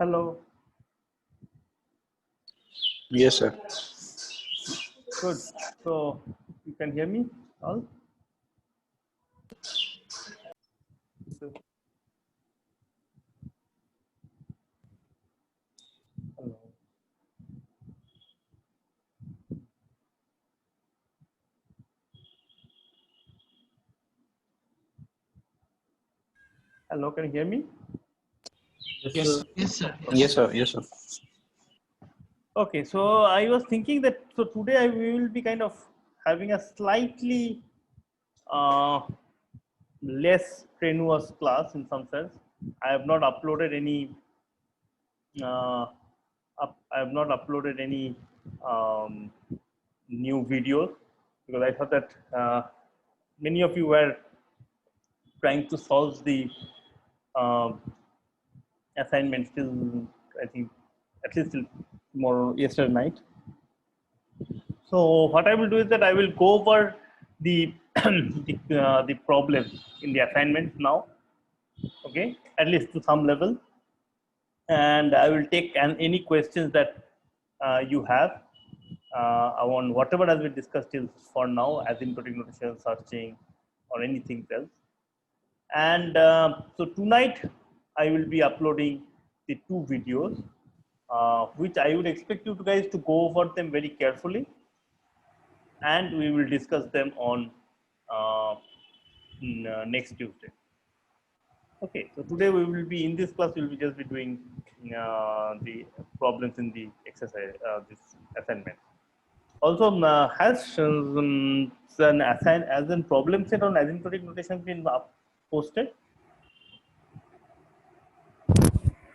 Hello. Yes, sir. Good. So you can hear me all? Hello. Hello, can you hear me? Yes. Yes, sir. Yes, sir. Yes, sir. Okay, so I was thinking that today we will be kind of having a slightly uh, less strenuous class in some sense. I have not uploaded any. I have not uploaded any new videos because I thought that many of you were trying to solve the uh, assignment till I think at least till tomorrow, yesterday night. So what I will do is that I will go over the the problem in the assignment now, okay, at least to some level, and I will take any questions that you have on whatever has been discussed till for now, asymptotic notation, searching, or anything else. And so tonight I will be uploading the two videos, which I would expect you guys to go over them very carefully, and we will discuss them on next Tuesday. Okay, so today we will be in this class. We will be just be doing the problems in the exercise, this assignment. Also, has an assign as a problem set on asymptotic notation been posted?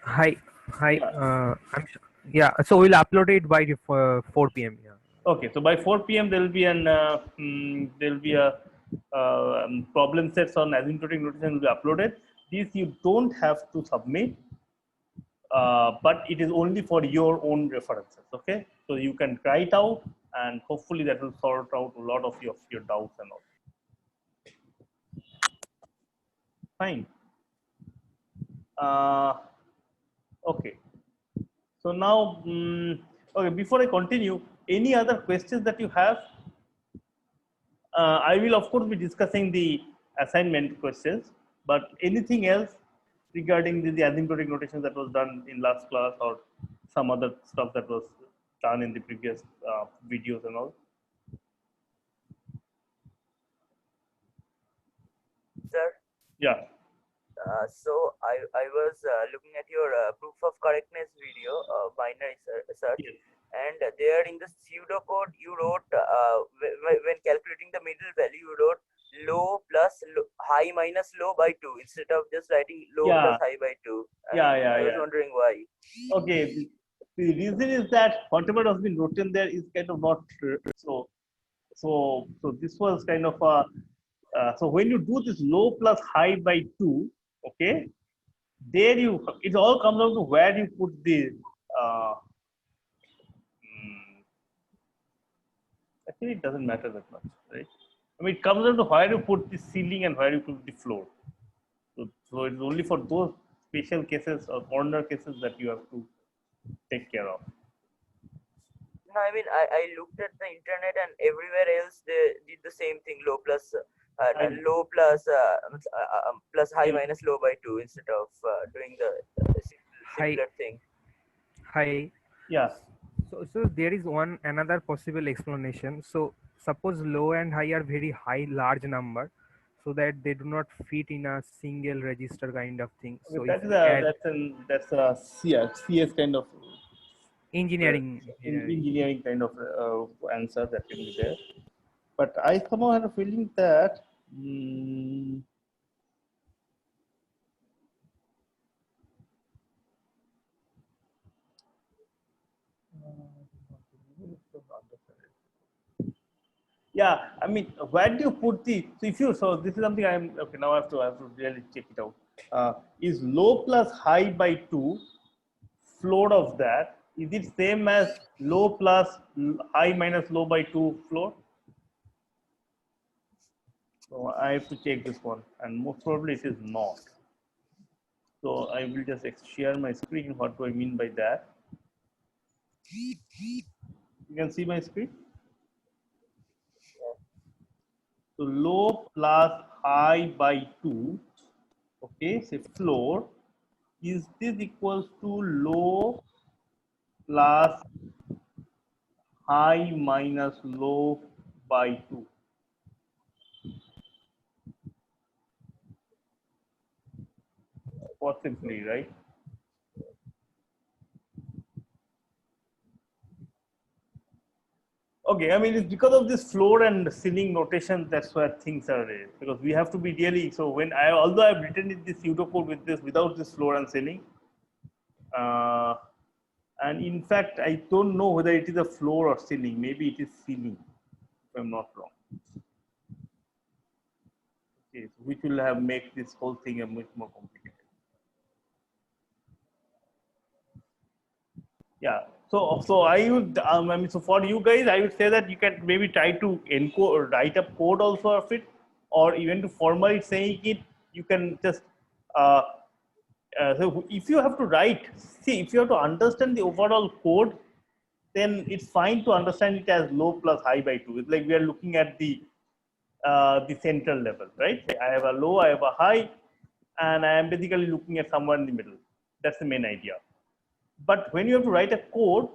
Hi. Yeah. Yeah. So we'll upload it by 4 p.m. Yeah. Okay, so by 4 p.m. there will be a problem sets on asymptotic notation will be uploaded. These you don't have to submit, but it is only for your own references. Okay, so you can try it out, and hopefully that will sort out a lot of your doubts and all. Fine. Okay. So now, okay. Before I continue, any other questions that you have? I will of course be discussing the assignment questions, but anything else regarding the asymptotic notation that was done in last class or some other stuff that was done in the previous videos and all? Sir, Yeah. so I was looking at your proof of correctness video, binary search, Yes. and there in the pseudocode you wrote when calculating the middle value you wrote low plus high minus low by 2 instead of just writing low Yeah. plus high by 2. I was wondering why. Okay. The reason is that whatever has been written there is kind of not so. So this was kind of a. So when you do this low plus high by 2, okay, there it all comes down to where you put the uh, actually it doesn't matter that much, right? I mean, it comes down to where you put the ceiling and where you put the floor. So it's only for those special cases or corner cases that you have to take care of. No, I mean I looked at the internet and everywhere else they did the same thing, low plus low plus plus high minus low by 2 instead of doing the similar thing. Hi. Yeah. So there is another possible explanation. So suppose low and high are very high, large number, so that they do not fit in a single register kind of thing. Okay, So that if is we add that's a CS kind of engineering, engineering kind of answer that can be there. But I somehow had a feeling that yeah, I mean, where do you put the so if you so this is something I'm okay now I have to really check it out. Is low plus high by 2 floor of that, is it same as low plus high minus low by 2 floor? So I have to check this one, and most probably it is not. So I will just share my screen. What do I mean by that? You can see my screen. So low plus high by 2. Okay, say floor. Is this equals to low plus high minus low by 2? Possibly, right? Okay, I mean, it's because of this floor and ceiling notation that's where things are raised. Because we have to be really, so when although I've written in this pseudocode with this without this floor and ceiling, and in fact, I don't know whether it is a floor or ceiling. Maybe it is ceiling, if I'm not wrong. Okay, so which will have make this whole thing a much more complicated. Yeah. So I would, I mean, so for you guys, I would say that you can maybe try to encode or write up code also of it, or even to formally saying it, you can just, so if you have to write, see, if you have to understand the overall code, then it's fine to understand it as low plus high by 2. It's like we are looking at the central level, right? I have a low, I have a high, and I am basically looking at somewhere in the middle. That's the main idea. But when you have to write a code,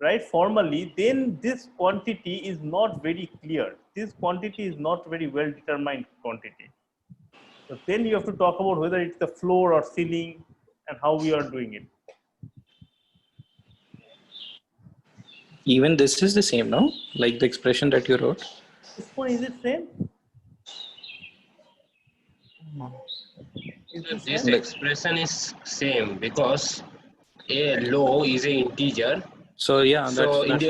right, formally, then this quantity is not very clear. This quantity is not very well determined quantity. So then you have to talk about whether it's the floor or ceiling and how we are doing it. Even this is the same, no? Like the expression that you wrote. This one, is it same? Is it This same? expression is same because a low is an integer. So yeah, So in that's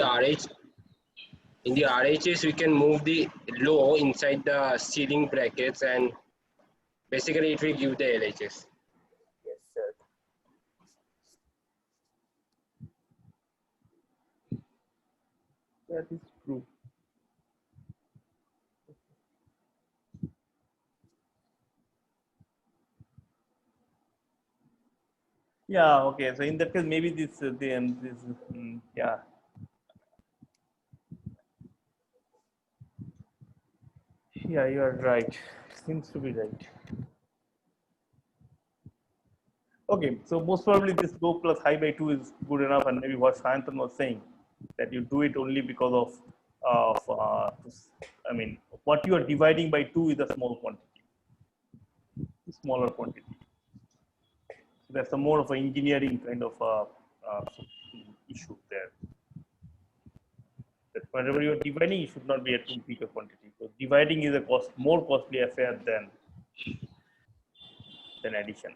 the RHS we can move the low inside the ceiling brackets and basically it will give the LHS. Yes, sir. That is true. Yeah. Okay. So in that case, maybe this yeah. Yeah, you are right. Seems to be right. Okay, so most probably this low plus high by 2 is good enough, and maybe what Sayantan was saying, that you do it only because I mean, what you are dividing by 2 is a small quantity, smaller quantity. So that's a more of an engineering kind of issue there. That whenever you are dividing, it should not be a too big a quantity. So dividing is a more costly affair than addition.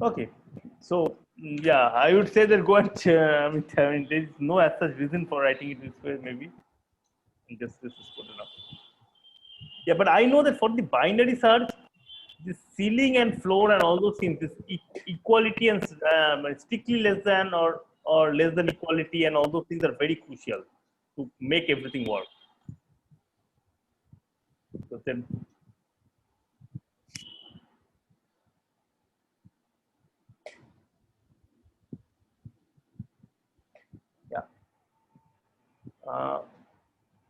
Okay, so yeah, I would say that go and I mean, there is no as such reason for writing it this way. Maybe just this is good enough. Yeah, but I know that for the binary search, the ceiling and floor and all those things, this equality and strictly less than or less than equality and all those things are very crucial to make everything work. So then, yeah.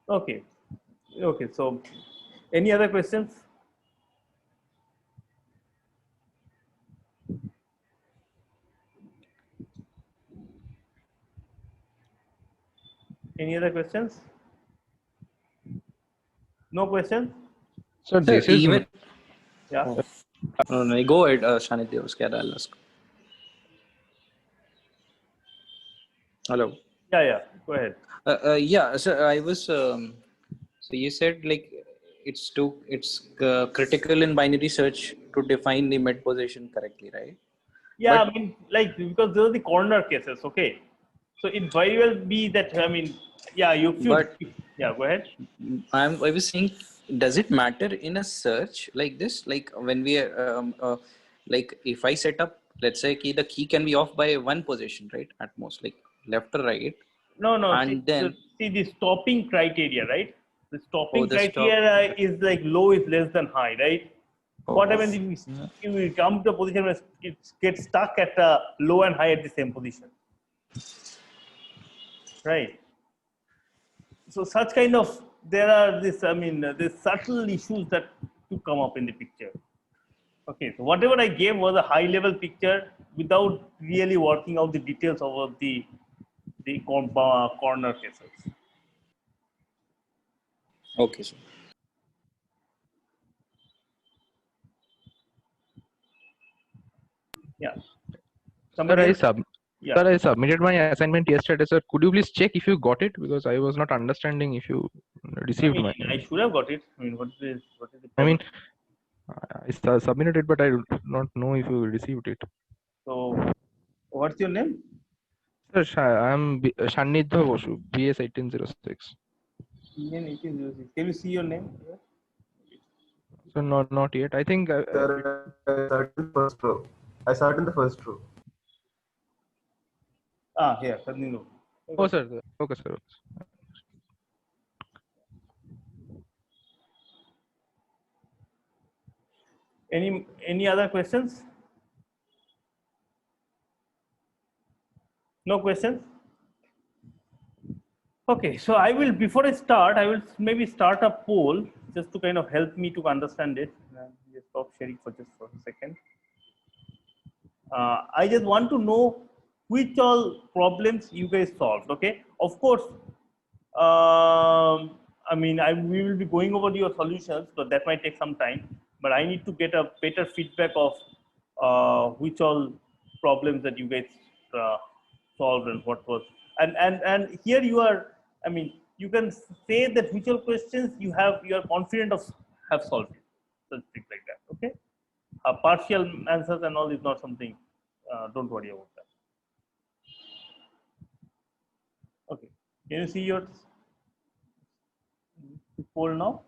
Okay. Okay. So, any other questions? Any other questions? No questions? So Sir, this is even Yeah. no, go ahead, Shanidya, uske baad I'll ask. Hello. Yeah. Go ahead. Yeah, so I was. So you said like it's critical in binary search to define the mid position correctly, right? Yeah, But- I mean, like because those are the corner cases. Okay, so it very well be that I mean, yeah, you should. But- Yeah, go ahead. I was saying, does it matter in a search like this? Like when we are, like if I set up, let's say the key can be off by one position, right? At most, like left or right. No. And then See the stopping criteria, right? The stopping the stop. criteria is like low is less than high, right? What happens if you come to a position where it gets stuck at low and high at the same position, right? So such kind of there are this there's subtle issues that to come up in the picture. Okay, so whatever I gave was a high level picture without really working out the details of the corner cases. Okay, sir. Yeah. Sir, Somebody I else? sub Yeah. Sir, I submitted my assignment yesterday. Sir, could you please check if you got it, because I was not understanding if you received my. I should have got it. I mean, what is the I problem? mean, I submitted it, but I do not know if you received it. So, what's your name? Sir, I am Sannidhya Bosu, BS 1806. Indian 1806. Can you see your name? So not yet. I think Sir, I sat in first row. I sat in the first row. Ah, here, Sadhinu. oh sir, okay sir. Any other questions? No questions? Okay, so I will, before I start, I will maybe start a poll just to kind of help me to understand it. Just stop sharing for just for a second. I just want to know which all problems you guys solved. Okay, of course. I mean, we will be going over your solutions, so that might take some time. But I need to get a better feedback of which all problems that you guys solved and what was. And here you are. I mean, you can say that which all questions you are confident of have solved it. Such things like that. Okay. Partial answers and all is not something. Don't worry about that. Okay. Can you see your poll now?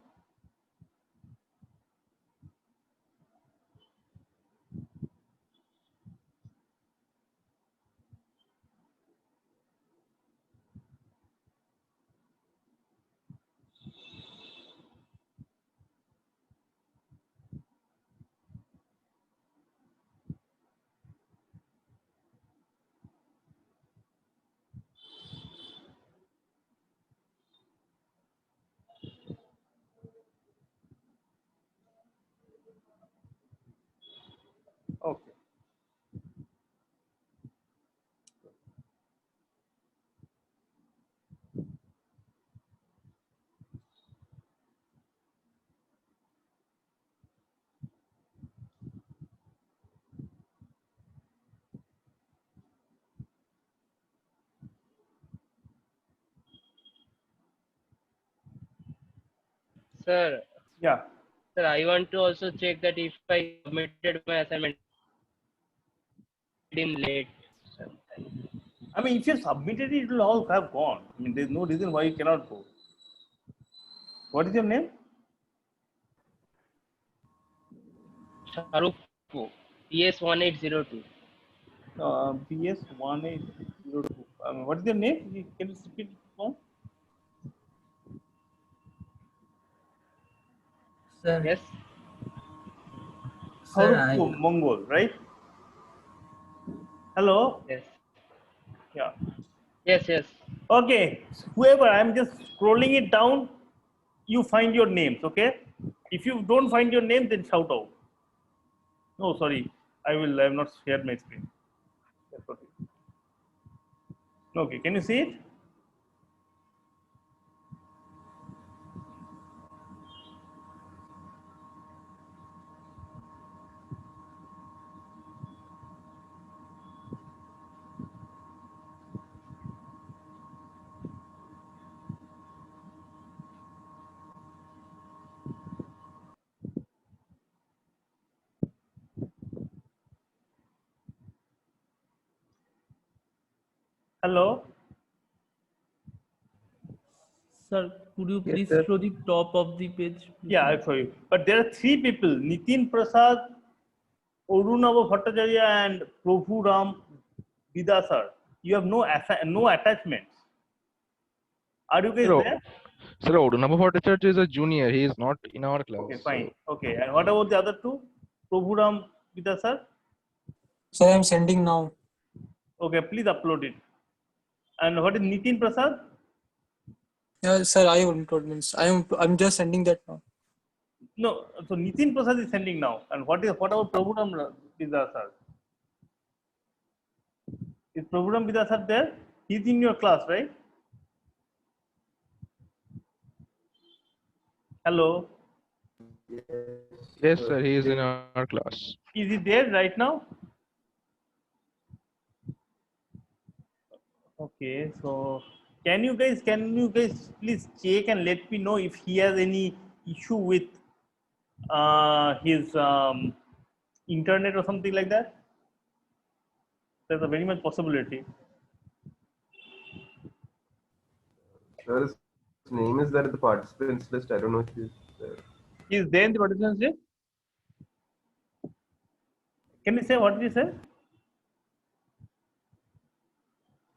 Okay. Sir, Yeah. sir, I want to also check that if I submitted my assignment in late. Sir. I mean, if you submitted it, it will all have gone. I mean, there's no reason why you cannot go. What is your name? Shahrukh PS1802. PS1802. What is your name? Can you repeat it once? Sir, Yes. Haruk Mongol, right? Hello? Yes. Yeah. Yes, yes. Okay. Whoever, I'm just scrolling it down, you find your names, okay? If you don't find your name, then shout out. No, sorry. I have not shared my screen. That's okay. Okay, can you see it? Hello? sir, could you Yes, please sir. show the top of the page? Yeah, I'll show you. But there are three people, Nitin Prasad, Arunava Bhattacharya and Prabhu Ram Vidasar. You have no attachments. Are you guys No. there? Sir, Odunabha Bhattacharya is a junior. He is not in our class. Okay, fine. Okay, and what about the other two? Prabhuram Vidya sir? Sir, I'm sending now. Okay, please upload it. And what is Nitin Prasad? Yeah, sir, I will told means I'm just sending that now. No, so Nitin Prasad is sending now. And what about Prabhuram Vidya sir? Is Prabhuram Vidya sir there? He's in your class, right? Hello. Yes, sir. He is in our class. Is he there right now? Okay, so can you guys please check and let me know if he has any issue with his internet or something like that? There's a very much possibility. Sir, his name is there in the participants list. I don't know if he's there. Is there in the participants list? Can you say what did you say?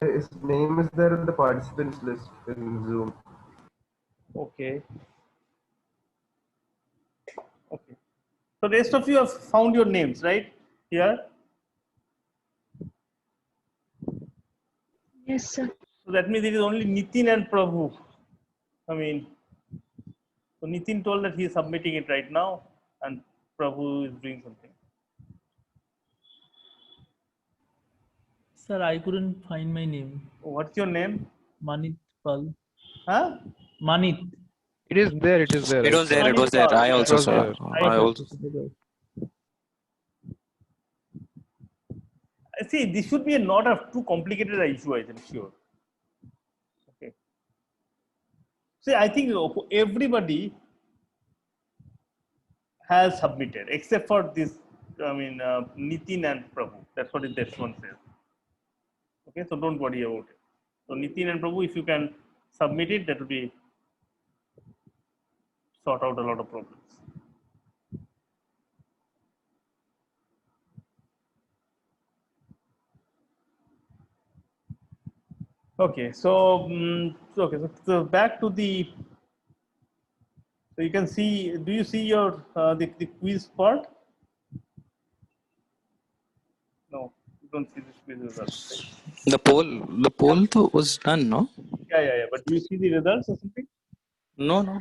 His name is there in the participants list in Zoom. Okay. Okay. So rest of you have found your names, right? Here. Yes, sir. So that means it is only Nitin and Prabhu. I mean, so Nitin told that he is submitting it right now, and Prabhu is doing something. Sir, I couldn't find my name. What's your name? Manit Pal. Huh? Manit. It is there. It is there. It I was saw. there. It was there. I It also was saw. there. I also. See, this should be not a too complicated issue, I am sure. Okay. See, I think everybody has submitted except for this. I mean, Nitin and Prabhu. That's what this one says. Okay, so don't worry about it. So Nitin and Prabhu, if you can submit it, that will be sort out a lot of problems. Okay, so so back to the. So you can see. Do you see your the quiz part? No, you don't see this quiz results. Right? The poll though was done, no? Yeah. But do you see the results or something? No. No.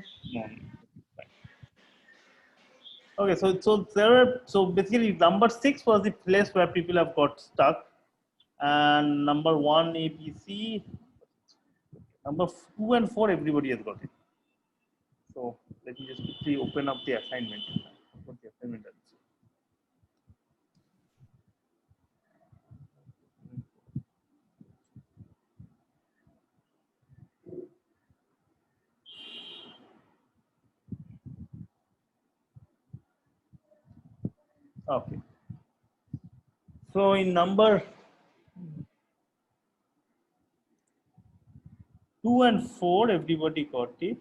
Okay, so basically number 6 was the place where people have got stuck, and number 1 APC, number 2 and 4 everybody has got it. So let me just quickly open up the assignment. What the assignment is. Okay. So in number 2 and 4, everybody got it.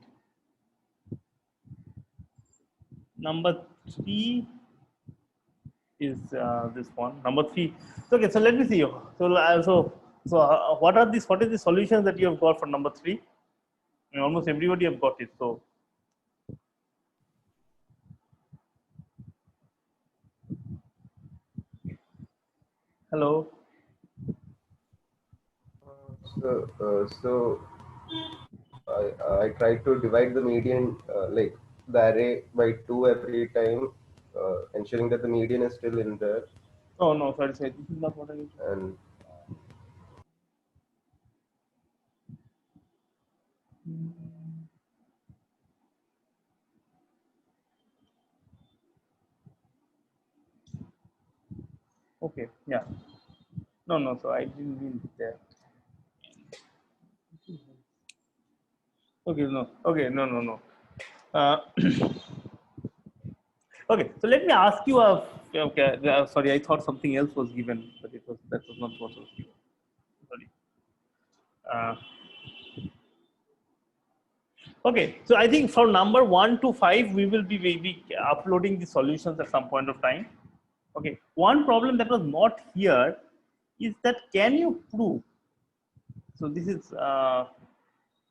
Number 3 is this one. Number 3. Okay, so let me see. What is the solutions that you have got for number 3? I mean, almost everybody have got it. So hello. So I try to divide the median, like the array by 2 every time, ensuring that the median is still in there. Oh no, sorry. This is not what I need. And Okay, yeah. No. So I didn't mean that. Okay, no. Okay, no. Okay, so let me ask you sorry, I thought something else was given, but that was not what was given. Sorry. Okay, so I think from number 1 to 5, we will be uploading the solutions at some point of time. Okay, one problem that was not here is that can you prove? So this is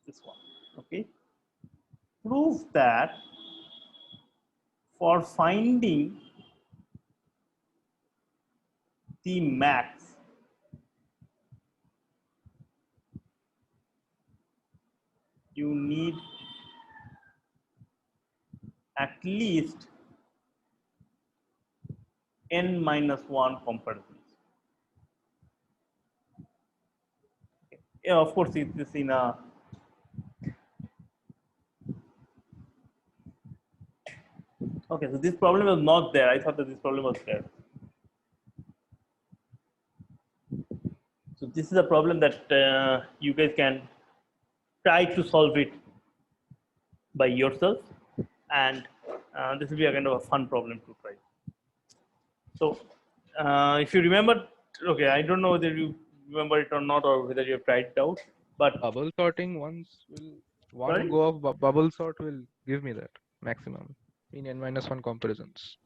this one. Okay, prove that for finding the max, you need at least n minus 1 comparisons. Yeah, of course, it is in a okay. So this problem was not there. I thought that this problem was there. So this is a problem that you guys can try to solve it by yourself, and this will be a kind of a fun problem to try. So if you remember, okay, I don't know whether you remember it or not, or whether you have tried it out, but Bubble sorting once will Sorry? one go of bubble sort will give me that maximum in n-1 comparisons.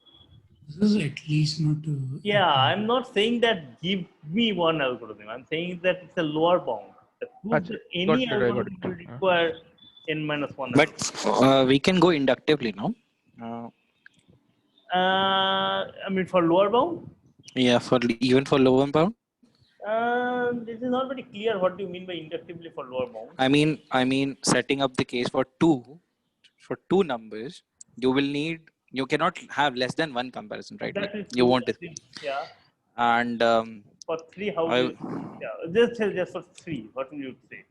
This is at least not. yeah, I'm not saying that give me one algorithm. I'm saying that it's a lower bound. That proves that any got it, I got algorithm it. will require n minus 1. But we can go inductively now. I mean, for lower bound, Yeah, for even for lower bound. this is not very clear. What do you mean by inductively for lower bound? I mean, setting up the case for two numbers, you cannot have less than one comparison, right? That Like, is you true. want it. Yeah. And For 3, how do you, yeah, just for 3, what will you say?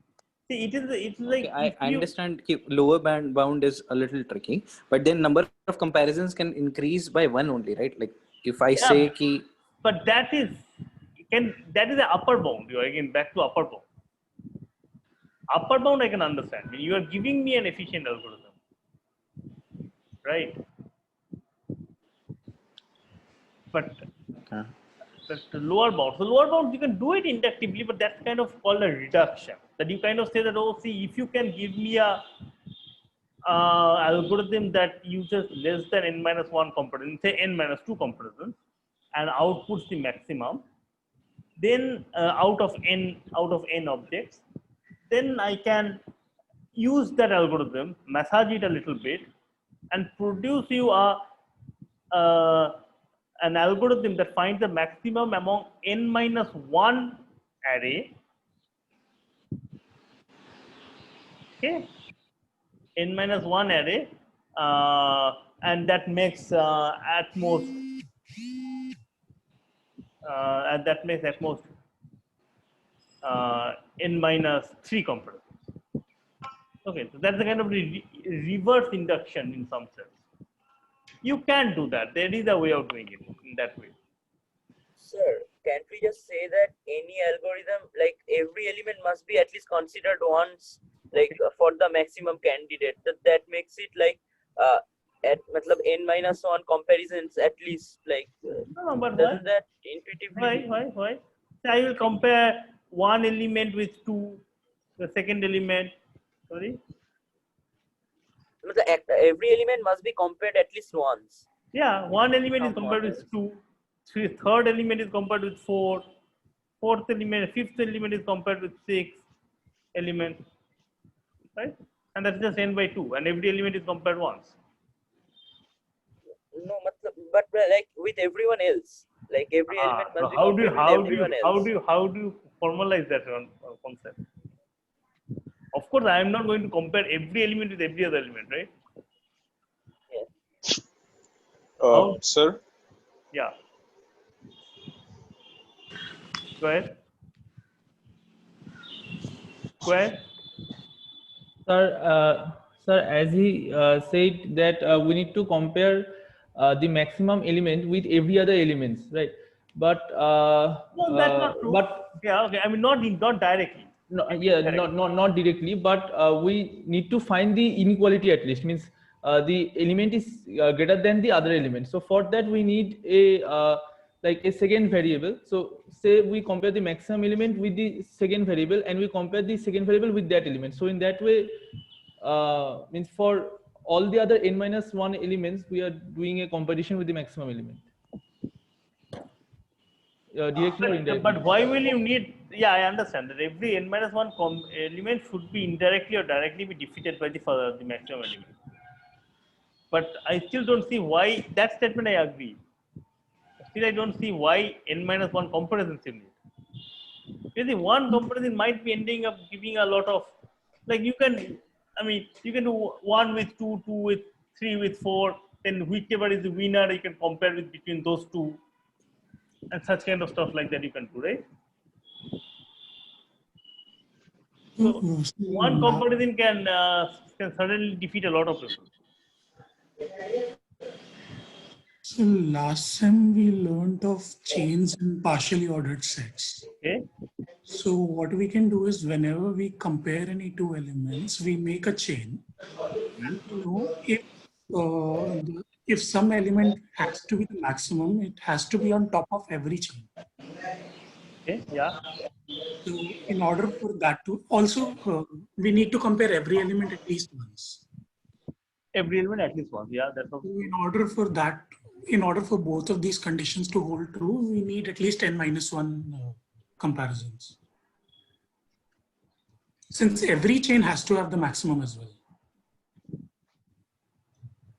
See, it's like okay, I understand lower bound is a little tricky, but then number of comparisons can increase by one only, right? Like if I say ki, but that is the upper bound. You are again back to upper bound. Upper bound I can understand. I mean, you are giving me an efficient algorithm, right? But the lower bound. So lower bound you can do it inductively, but that's kind of called a reduction. That you kind of say that, oh, see, if you can give me a algorithm that uses less than n minus 1 comparison, say n minus 2 comparisons, and outputs the maximum, then out of n objects, then I can use that algorithm, massage it a little bit, and produce you an algorithm that finds the maximum among n minus 1 array. Okay, n minus 1 array, and that makes at most n minus 3 comparisons. Okay, so that's the kind of reverse induction in some sense. You can do that. There is a way of doing it in that way. Sir, can't we just say that any algorithm, like every element must be at least considered once, like for the maximum candidate? That makes it like at matlab n minus 1 comparisons at least, like No, but doesn't that intuitively? Why? So I will compare one element with 2, the second element. Sorry. Every element must be compared at least once. Yeah, one element is compared with 2, third element is compared with 4, fifth element is compared with 6 elements, right? And that's just n by 2, and every element is compared once. No, but like with everyone else, like every element must be compared with everyone else. How do you formalize that concept? Of course, I am not going to compare every element with every other element, right? Sir? Yeah. Go ahead. Sir, as he said that we need to compare the maximum element with every other elements, right? But no, that's not true. But yeah, okay. I mean, not directly. No, yeah, not directly, but we need to find the inequality at least. Means the element is greater than the other element. So for that we need a like a second variable. So say we compare the maximum element with the second variable, and we compare the second variable with that element. So in that way, means for all the other n minus 1 elements, we are doing a comparison with the maximum element. Directly or indirectly. But why will you need? Yeah, I understand that every n minus 1 element should be indirectly or directly be defeated by the maximum element. But I still don't see why that statement I agree. Still, I don't see why n-1 comparison still need. Because the one comparison might be ending up giving a lot of, like you can, I mean, you can do 1 with 2, 2 with 3 with 4, then whichever is the winner, you can compare with between those two, and such kind of stuff like that you can do, right? So one comparison can suddenly defeat a lot of people. So last time we learned of chains and partially ordered sets. Okay. So what we can do is whenever we compare any two elements, we make a chain. You know, if some element has to be the maximum, it has to be on top of every chain. Okay. Yeah. So in order for that to also, we need to compare every element at least once. Every element at least once. Yeah, that's okay. So in order for that, in order for both of these conditions to hold true, we need at least n-1 comparisons. Since every chain has to have the maximum as well.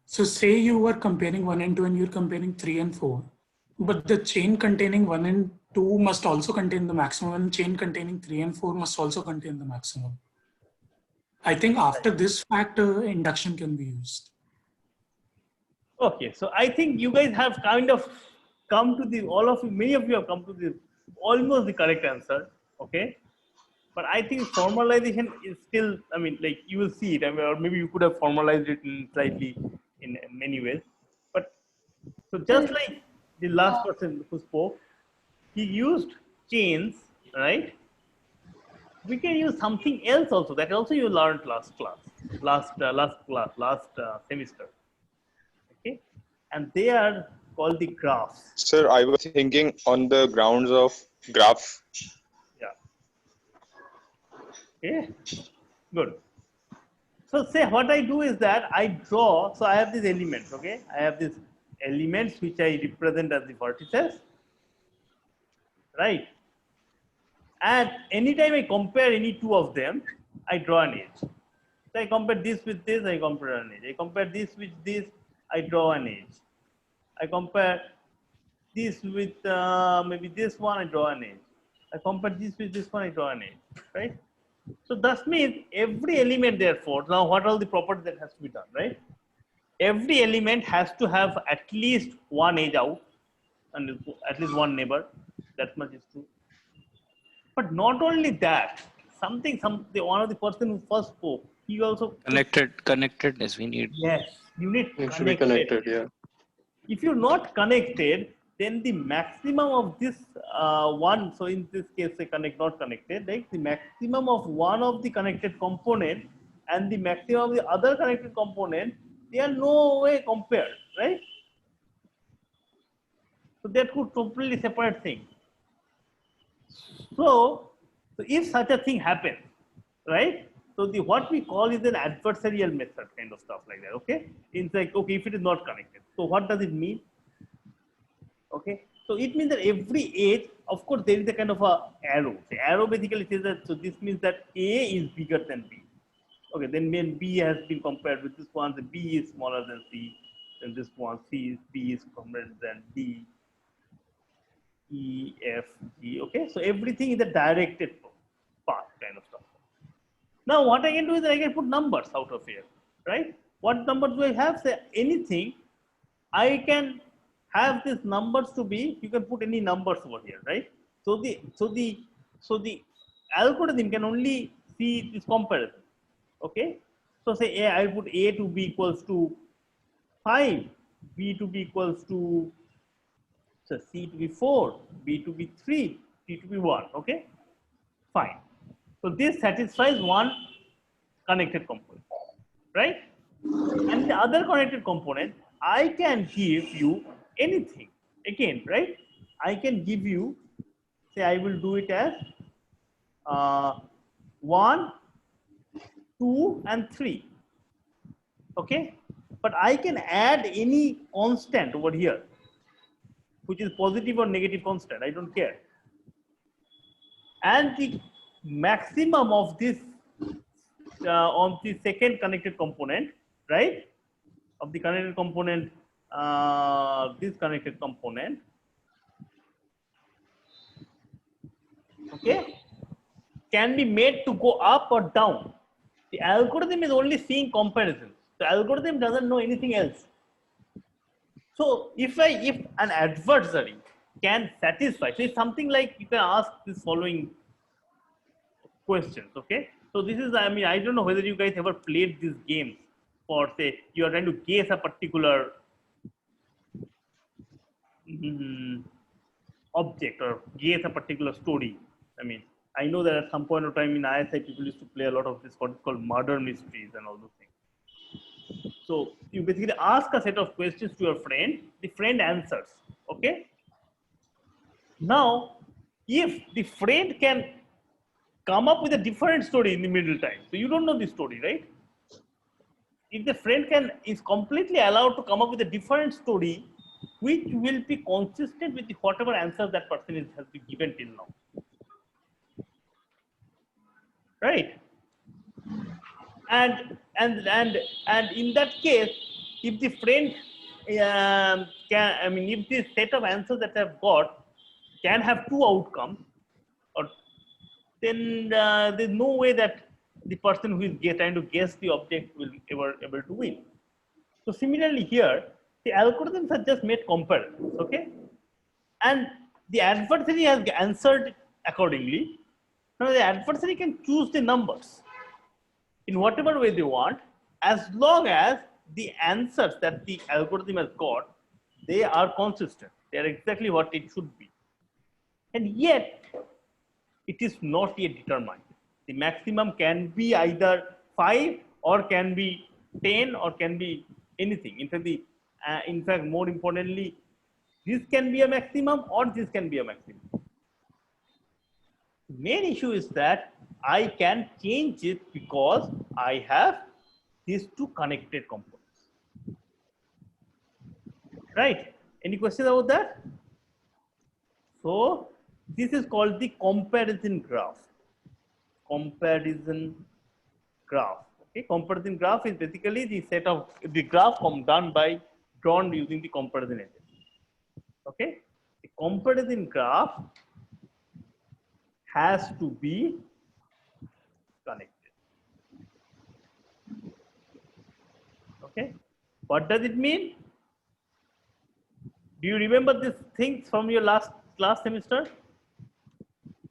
So say you are comparing 1 and 2 and you're comparing 3 and 4, but the chain containing 1 and 2 must also contain the maximum, and chain containing 3 and 4 must also contain the maximum. I think after this fact, induction can be used. Okay, so I think you guys have kind of come to the, all of you, many of you have come to the almost the correct answer. Okay, but I think formalization is still, I mean, like you will see it, I mean, or maybe you could have formalized it in slightly in many ways. But so just like the last person who spoke, he used chains, right? We can use something else also that also you learned last semester. Okay, and they are called the graphs. Sir, I was thinking on the grounds of graph. Yeah. Okay, good. So say what I do is that I draw, so I have these elements, okay? I have these elements which I represent as the vertices, right? And anytime I compare any two of them, I draw an edge. So I compare this with this, I compare an edge. I compare this with this, I draw an edge. I compare this with maybe this one, I draw an edge. I compare this with this one, I draw an edge, right? So that means every element, therefore, now what are the properties that has to be done, right? Every element has to have at least one edge out and at least one neighbor. That much is true. But not only that, one of the person who first spoke, he also Connectedness we need. Yes, you need It should be connected, yeah. If you're not connected, then the maximum of this one, so in this case, say not connected, like the maximum of one of the connected component and the maximum of the other connected component, they are no way compared, right? So that could completely separate thing. So if such a thing happens, right? So what we call is an adversarial method kind of stuff like that, okay? It's like, okay, if it is not connected. So what does it mean? Okay, so it means that every edge, of course, there is a kind of a arrow. The arrow basically says that, so this means that A is bigger than B. Okay, then when B has been compared with this one, the B is smaller than C, then this one, B is compared than D, E, F, G, okay? So everything is a directed path kind of stuff. Now what I can do is I can put numbers out of here, right? What numbers do I have? Say anything, I can have these numbers to be, you can put any numbers over here, right? So the algorithm can only see this comparison, okay? So say I put A to be equals to 5, B to be equals to, so C to be 4, B to be 3, C to be 1, okay? Fine. So this satisfies one connected component, right? And the other connected component, I can give you anything again, right? I can give you, say I will do it as 1, 2, and 3, okay? But I can add any constant over here, which is positive or negative constant, I don't care. And the maximum of this on the second connected component, right? of the connected component, this connected component, okay, can be made to go up or down. The algorithm is only seeing comparisons. The algorithm doesn't know anything else. So if an adversary can satisfy, so it's something like you can ask this following questions, okay? So this is, I mean, I don't know whether you guys ever played these games for, say, you are trying to guess a particular object or guess a particular story. I mean, I know that at some point of time in ISI, people used to play a lot of this, what is called murder mysteries and all those things. So you basically ask a set of questions to your friend, the friend answers, okay? Now, if the friend can come up with a different story in the middle time, so you don't know the story, right? If the friend is completely allowed to come up with a different story, which will be consistent with the whatever answer that person has been given till now, right? And in that case, if the friend if the set of answers that I've got can have two outcomes, or then there's no way that the person who is trying to guess the object will ever able to win. So similarly here, the algorithms are just made comparisons, okay? And the adversary has answered accordingly. Now the adversary can choose the numbers in whatever way they want, as long as the answers that the algorithm has got, they are consistent. They are exactly what it should be. And yet, it is not yet determined. The maximum can be either 5 or can be 10 or can be anything. In fact, more importantly, this can be a maximum or this can be a maximum. The main issue is that I can change it because I have these two connected components. Right? Any questions about that? So this is called the comparison graph. Comparison graph. Okay, comparison graph is basically the set of the graph drawn using the comparison engine. Okay, the comparison graph has to be connected. Okay, what does it mean? Do you remember these things from your last semester?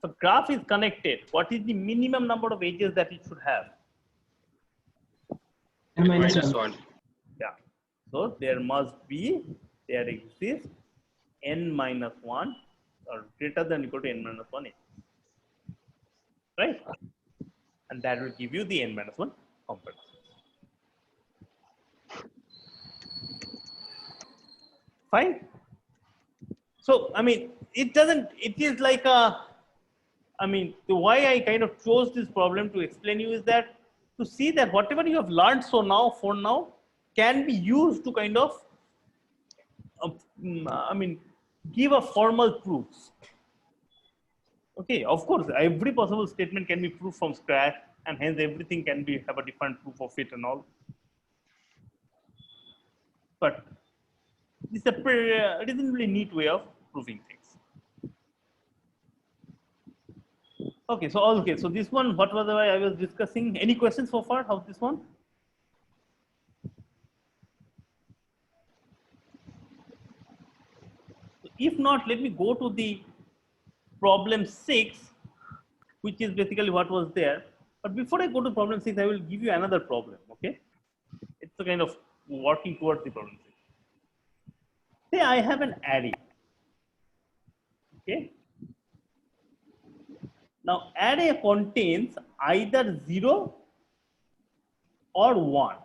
So graph is connected. What is the minimum number of edges that it should have? -1. Yeah. So there exists n-1 or greater than or equal to n-1 edges. Right? And that will give you the n-1 comparison. Fine. So, I mean, it is like the why I kind of chose this problem to explain you is that to see that whatever you have learned for now can be used to kind of, give a formal proofs. Okay, of course, every possible statement can be proved from scratch, and hence everything can have a different proof of it and all. But it's a reasonably neat way of proving things. Okay, so this one, what was I was discussing? Any questions so far of this one? If not, let me go to the problem 6, which is basically what was there. But before I go to problem 6, I will give you another problem. Okay, it's a kind of working towards the problem 6. Say I have an array. Okay. Now array contains either 0 or 1.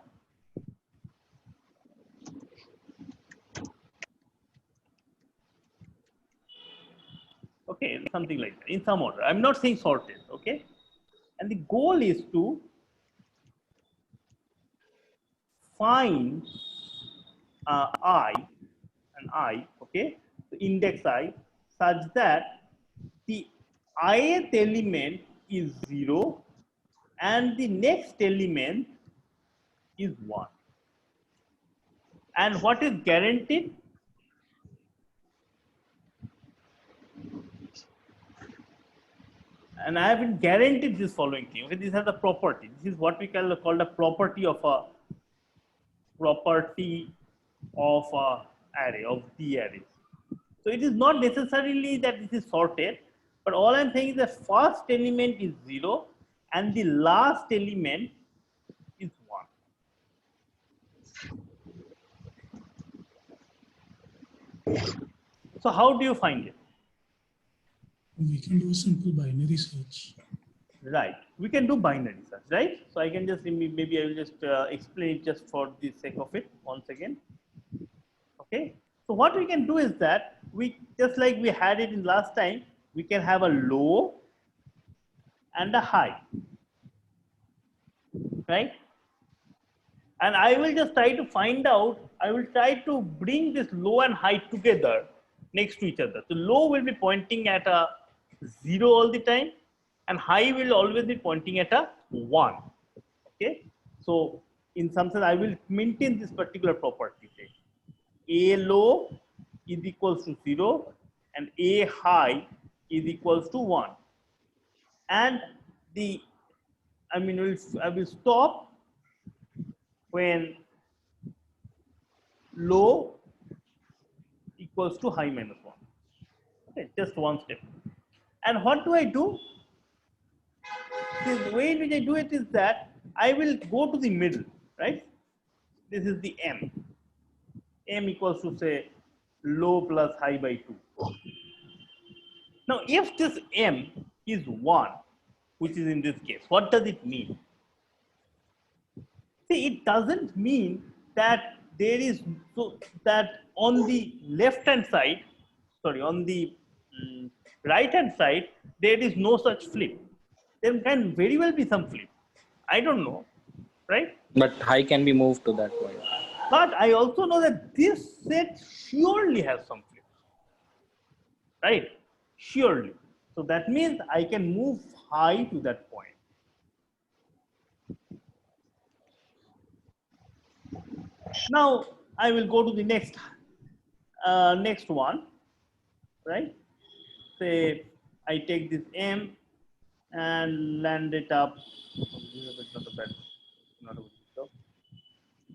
Okay, something like that, in some order. I'm not saying sorted, okay? And the goal is to find I, okay, the index I, such that the ith element is 0 and the next element is 1. And what is guaranteed? And I have been guaranteed this following thing. Okay, these are the property. This is what we call the property of a array, of the array. So it is not necessarily that this is sorted, but all I'm saying is the first element is 0 and the last element is 1. So how do you find it? We can do a simple binary search. Right, we can do binary search, right? So I can just, maybe I will just explain it just for the sake of it once again. Okay, so what we can do is that we, just like we had it in last time, we can have a low and a high, right? And I will just try to find out, I will try to bring this low and high together next to each other. So low will be pointing at a 0 all the time, and high will always be pointing at a 1. Okay, so in some sense I will maintain this particular property. A low is equals to 0 and A high is equals to 1. And the, I will stop when low equals to high minus 1. Okay, just one step. And what do I do? The way in which I do it is that I will go to the middle, right? This is the M. M equals to, say, low plus high by 2. Now, if this M is 1, which is in this case, what does it mean? See, it doesn't mean that there is, so that on the left hand side, sorry, on the right hand side, there is no such flip. There can very well be some flip. I don't know, right? But high can be moved to that point. But I also know that this set surely has some flips, right? Surely. So that means I can move high to that point. Now I will go to the next one, right? Say I take this M and land it up. Not a bad, not a good job.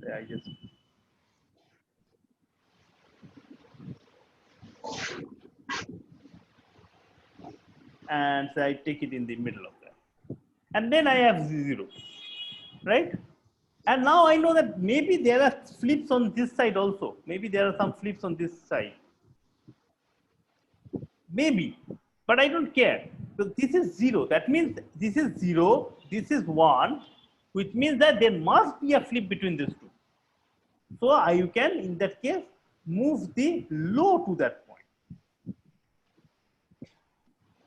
Say I just and say I take it in the middle of that, and then I have 0, right? And now I know that maybe there are flips on this side also. Maybe there are some flips on this side. Maybe, but I don't care. So this is 0. That means this is 0, this is 1, which means that there must be a flip between these two. So you can, in that case, move the low to that point.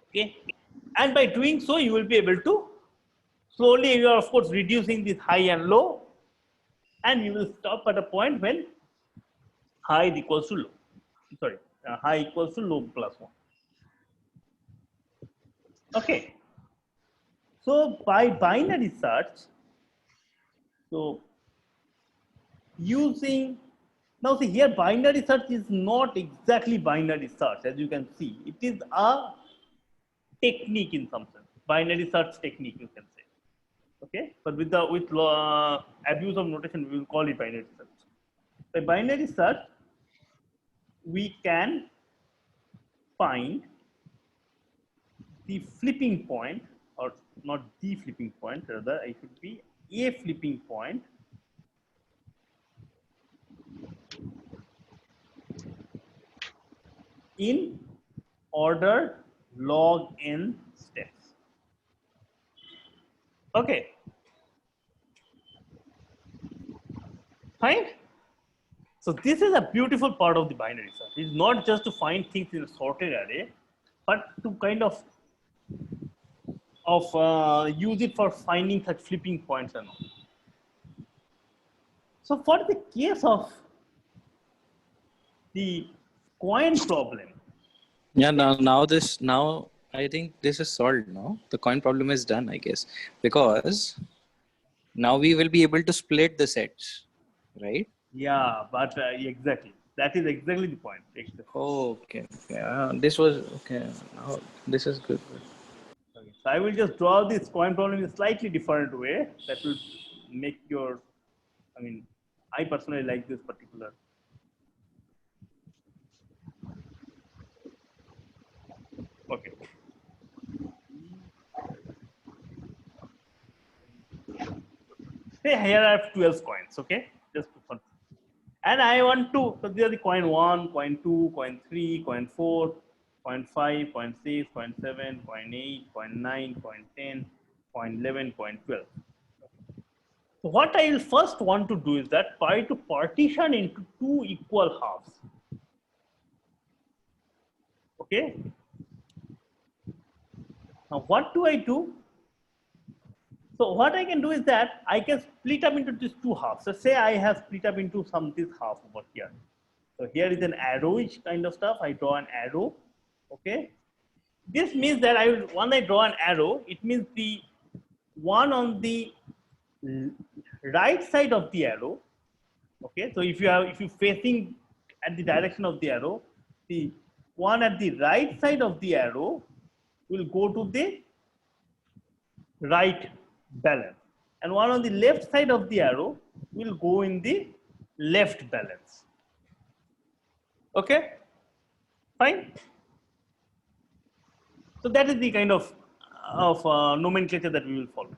Okay, and by doing so, you will be able to slowly, you are of course reducing this high and low, and you will stop at a point when high is equals to low. Sorry, high equals to low plus 1. Okay, so by binary search, so using, now see here binary search is not exactly binary search, as you can see. It is a technique in some sense, binary search technique you can say. Okay, but with abuse of notation, we will call it binary search. By binary search, we can find the flipping point, or not the flipping point, rather it should be a flipping point in order log n steps. Okay, fine. So this is a beautiful part of the binary search. It's not just to find things in a sorted array, but to kind of use it for finding such flipping points and all. So for the case of the coin problem. Yeah, now I think this is solved now. The coin problem is done, I guess, because now we will be able to split the sets, right? Yeah, but exactly. That is exactly the point. Exactly. Okay. This was okay. Now this is good. Okay. So I will just draw this coin problem in a slightly different way. That will make your, I mean, I personally like this particular. Okay. Say here I have 12 coins, okay? Just for fun. And I want to, so these are the coin 1, coin 2, coin 3, coin 4, coin 5, coin 6, coin 7, coin 8, coin 9, coin 10, coin 11, coin 12. So what I will first want to do is that try to partition into two equal halves. Okay. Now what do I do? So what I can do is that I can split up into these two halves. So say I have split up into this half over here. So here is an arrowish kind of stuff. I draw an arrow. Okay. This means that when I draw an arrow, it means the one on the right side of the arrow. Okay. So if you facing at the direction of the arrow, the one at the right side of the arrow will go to the right balance, and one on the left side of the arrow will go in the left balance. Okay, fine. So that is the kind of nomenclature that we will follow.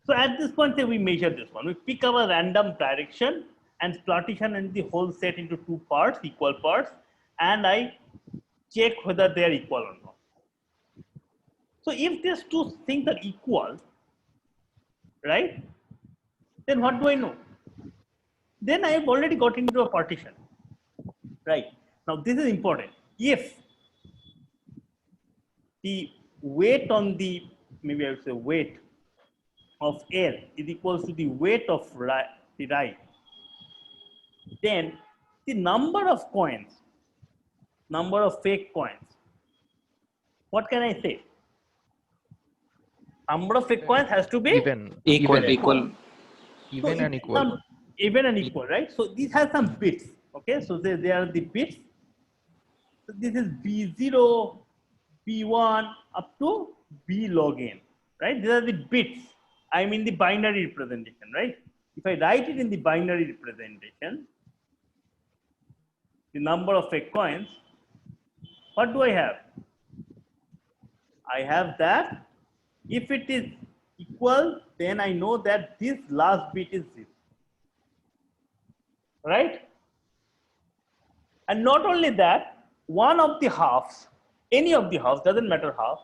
So at this point, say we measure this one. We pick up a random direction and partition in the whole set into two parts, equal parts, and I check whether they are equal or not. So if these two things are equal, right, then what do I know? Then I have already got into a partition, right? Now this is important. If the weight on the, maybe I would say weight of L is equals to the weight of the right, then the number of coins, number of fake coins, what can I say? Number of fake coins has to be Even Equal. even and equal. Even and equal, right? So this has some bits. Okay, so they are the bits. So this is B0, B1 up to B log n, right? These are the bits. I mean the binary representation, right? If I write it in the binary representation, the number of fake coins, what do I have? I have that. If it is equal, then I know that this last bit is 0, right? And not only that, one of the halves, any of the halves, doesn't matter half,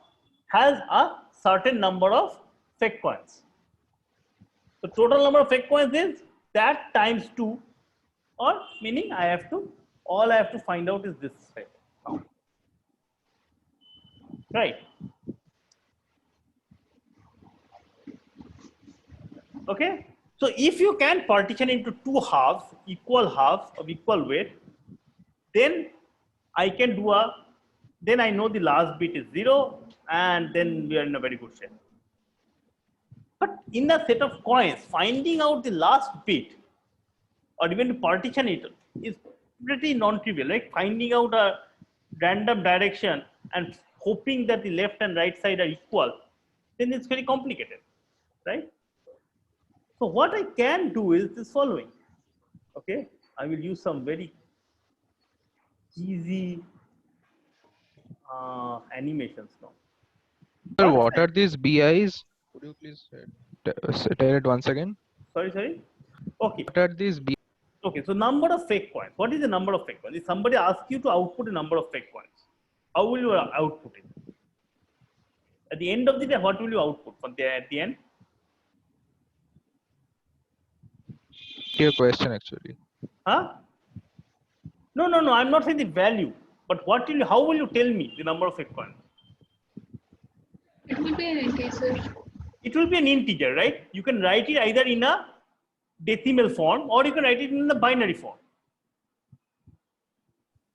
has a certain number of fake coins. The total number of fake coins is that times 2, or meaning all I have to find out is this side. Right. Okay. So if you can partition into two halves of equal weight, then I can do then I know the last bit is 0, and then we are in a very good shape. But in a set of coins, finding out the last bit or even to partition it is pretty non-trivial, like finding out a random direction and hoping that the left and right side are equal, then it's very complicated, right? So what I can do is this following. Okay, I will use some very easy animations now. Sir, what are these BIs? Could you please tell it once again? Sorry. Okay. What are these BIs? Okay, so number of fake coins. What is the number of fake coins? If somebody asks you to output a number of fake coins, how will you output it? At the end of the day, what will you output at the end? Your question actually. Huh? No. I'm not saying the value, but how will you tell me the number of fake coins? It will be an integer. It will be an integer, right? You can write it either in a decimal form or you can write it in the binary form,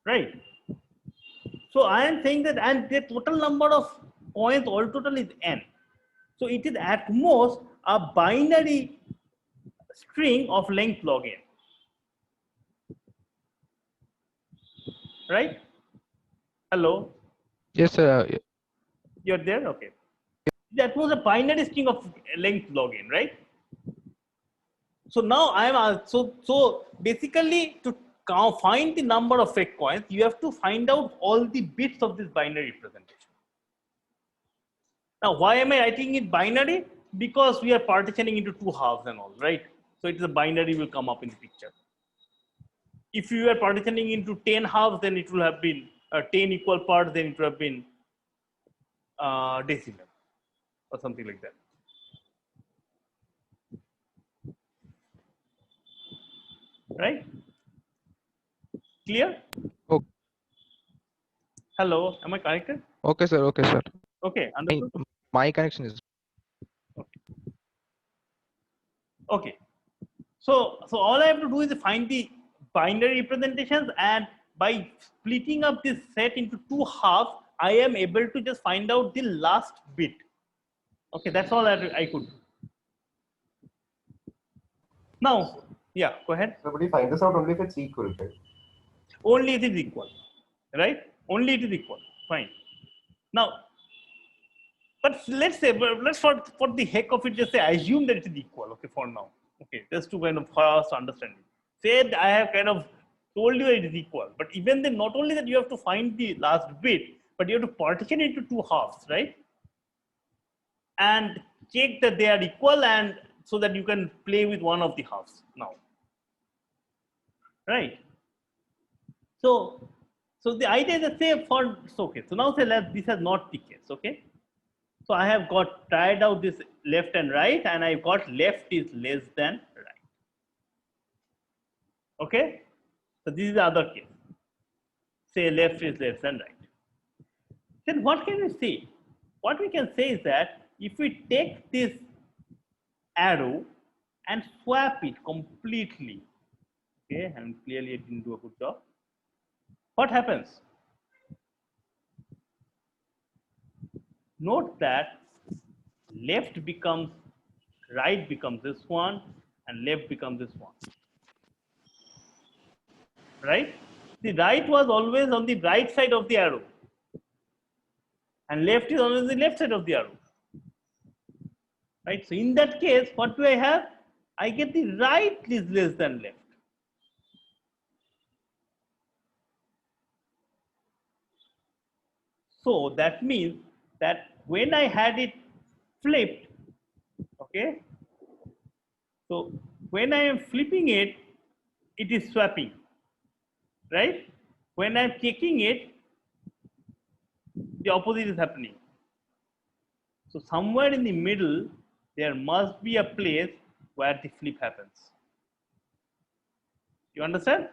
right? So I am saying that, and the total number of coins all total is n. So it is at most a binary string of length log n. Right? Hello? Yes, sir. You're there? Okay. That was a binary string of length log n, right? So now I am so basically to find the number of fake coins, you have to find out all the bits of this binary representation. Now, why am I writing it binary? Because we are partitioning into 2 halves and all, right? So it is a binary will come up in the picture. If you are partitioning into 10 halves, then it will have been 10 equal parts, then it will have been decimal or something like that. Right? Clear? Oh. Hello, am I connected? Okay, sir. Okay, sir. Okay, understood. My connection is okay. So all I have to do is find the binary representations, and by splitting up this set into 2 halves, I am able to just find out the last bit. Okay, that's all I could do. Now, yeah, go ahead. So, but you find this out only if it's equal, right? Only it is equal, right? Only it is equal. Fine. Now, but let's say, let's for the heck of it, just say assume that it is equal. Okay, for now. Okay, just to kind of for us to understand it. Say I have kind of told you it is equal, but even then, not only that you have to find the last bit, but you have to partition it into 2 halves, right? And check that they are equal, and so that you can play with one of the halves now, right? So the idea is the same for, so okay, so now say this is not the case, okay? So I have got tried out this left and right, and I got left is less than right. Okay? So this is the other case. Say left is less than right. Then what can we say? What we can say is that if we take this arrow and swap it completely, okay, and clearly it didn't do a good job, what happens? Note that left becomes right, becomes this one, and left becomes this one. Right? The right was always on the right side of the arrow, and left is always the left side of the arrow. Right? So in that case, what do I have? I get the right is less than left. So that means that when I had it flipped, okay, so when I am flipping it, it is swapping, right? When I am checking it, the opposite is happening. So somewhere in the middle, there must be a place where the flip happens. You understand?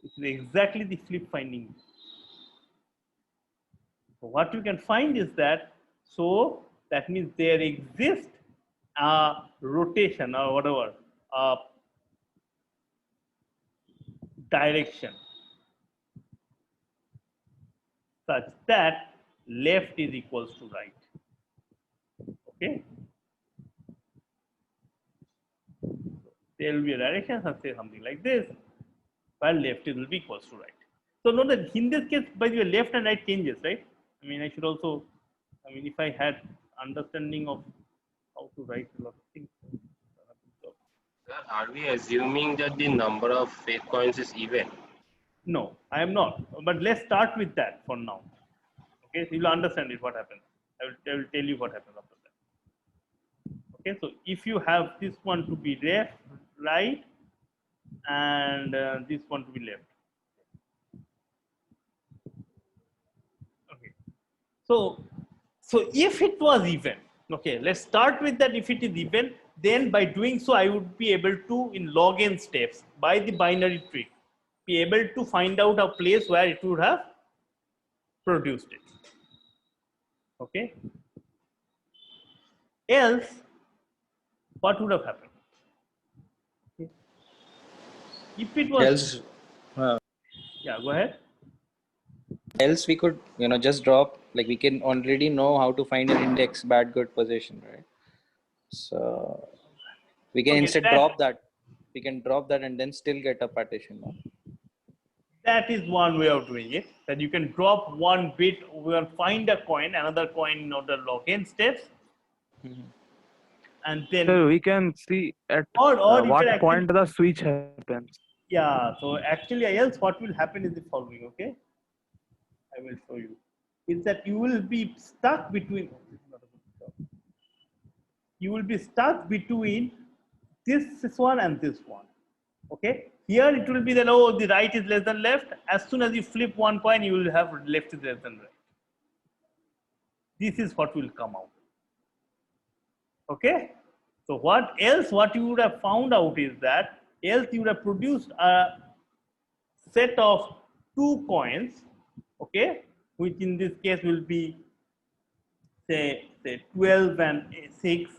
It's exactly the flip finding. So what you can find is that, so that means there exists a rotation or whatever, direction such that left is equals to right. Okay. There will be a direction, say something like this, while left will be equals to right. So note that in this case, by the way, left and right changes, right? I mean, I should also, I mean, if I had understanding of how to write a lot of things. Are we assuming that the number of fake coins is even? No, I am not. But let's start with that for now. Okay, so you'll understand it, what happens. I will tell you what happens after that. Okay, so if you have this one to be left, right, and this one to be left. Okay, so if it was even, okay, let's start with that. If it is even, then by doing so, I would be able to, in log n steps, by the binary trick, be able to find out a place where it would have produced it. Okay. Else, what would have happened? Okay. If it was Else, yeah, go ahead. Else we could, just drop, like we can already know how to find an index bad good position, right? So we can Okay, instead drop that. We can drop that and then still get a partition. No? That is one way of doing it. That you can drop one bit, we will find a coin, another coin in order login steps, and then So we can see at or you what can actually, point the switch happens. yeah. So actually, else what will happen is the following. Okay, I will show you. Is that you will be stuck between. You will be stuck between this one and this one. Okay. Here it will be that, oh, the right is less than left. As soon as you flip one coin, you will have left is less than right. This is what will come out. Okay. So what else? What you would have found out is that else you would have produced a set of two coins. Okay, which in this case will be say 12 and 6,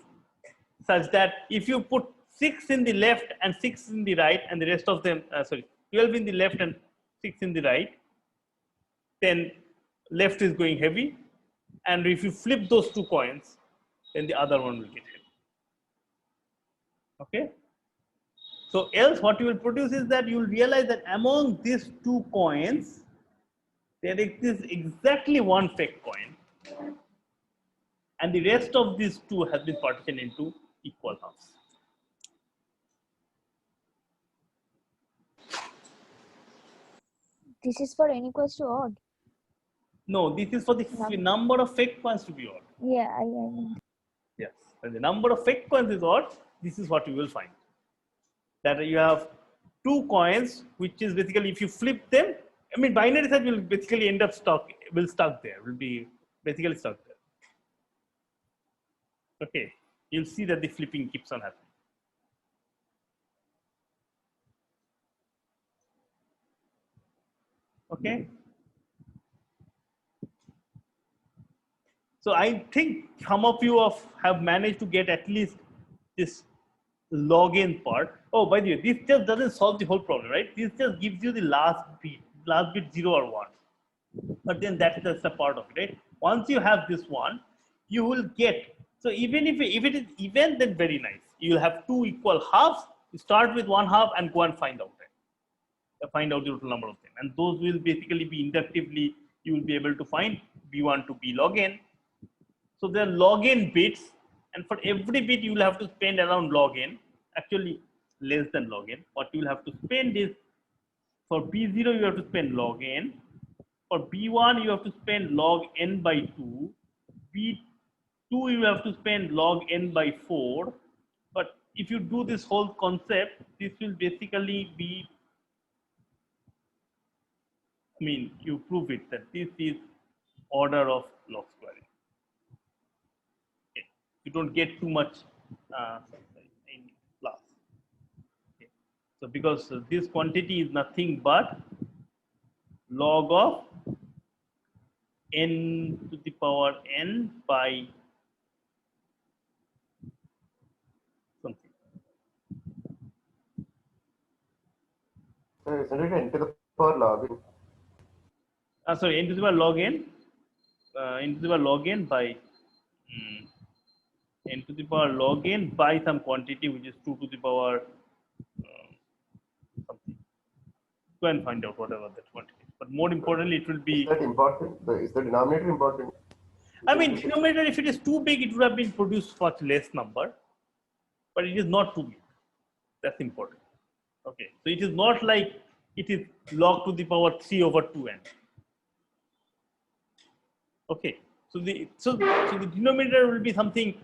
such that if you put 6 in the left and 6 in the right, and the rest of them, 12 in the left and 6 in the right, then left is going heavy. And if you flip those two coins, then the other one will get heavy. Okay. So else what you will produce is that you will realize that among these two coins, there exists exactly one fake coin. And the rest of these two has been partitioned into equal halves. This is for n equals to odd. No, this is for the number of fake coins to be odd. Yeah, I mean. Yes, when the number of fake coins is odd, this is what you will find. That you have two coins, which is basically if you flip them, I mean binary set will basically end up stuck there, will be basically stuck there. Okay, you'll see that the flipping keeps on happening. Okay. So I think some of you have managed to get at least this login part. Oh, by the way, this just doesn't solve the whole problem, right? This just gives you the last bit 0 or 1. But then that's a part of it, right? Once you have this one, you will get, so even if it is even, then very nice. You'll have two equal halves. You start with one half and go and find out it. Find out the total number of them. And those will basically be inductively, you will be able to find B1 to B log n. So there are log n bits, and for every bit you will have to spend around log n, actually less than log n. What you will have to spend is, for B0 you have to spend log n, for B1 you have to spend log n by 2, B2 you have to spend log n by 4, but if you do this whole concept, this will basically be, I mean, you prove it that this is order of log squaring. Okay. You don't get too much in class. Okay. So because this quantity is nothing but log of n to the power n by something. Isn't it n to the power log n? Sorry, n to the power log n, n to the power log n by n to the power log n by some quantity which is 2 to the power something. Go and find out whatever that quantity is. But more importantly, it will be. Is that important? Is the denominator important? I mean, denominator, if it is too big, it would have been produced much less number, but it is not too big. That's important. Okay, so it is not like it is log to the power 3 over 2n. Okay, so the denominator will be something.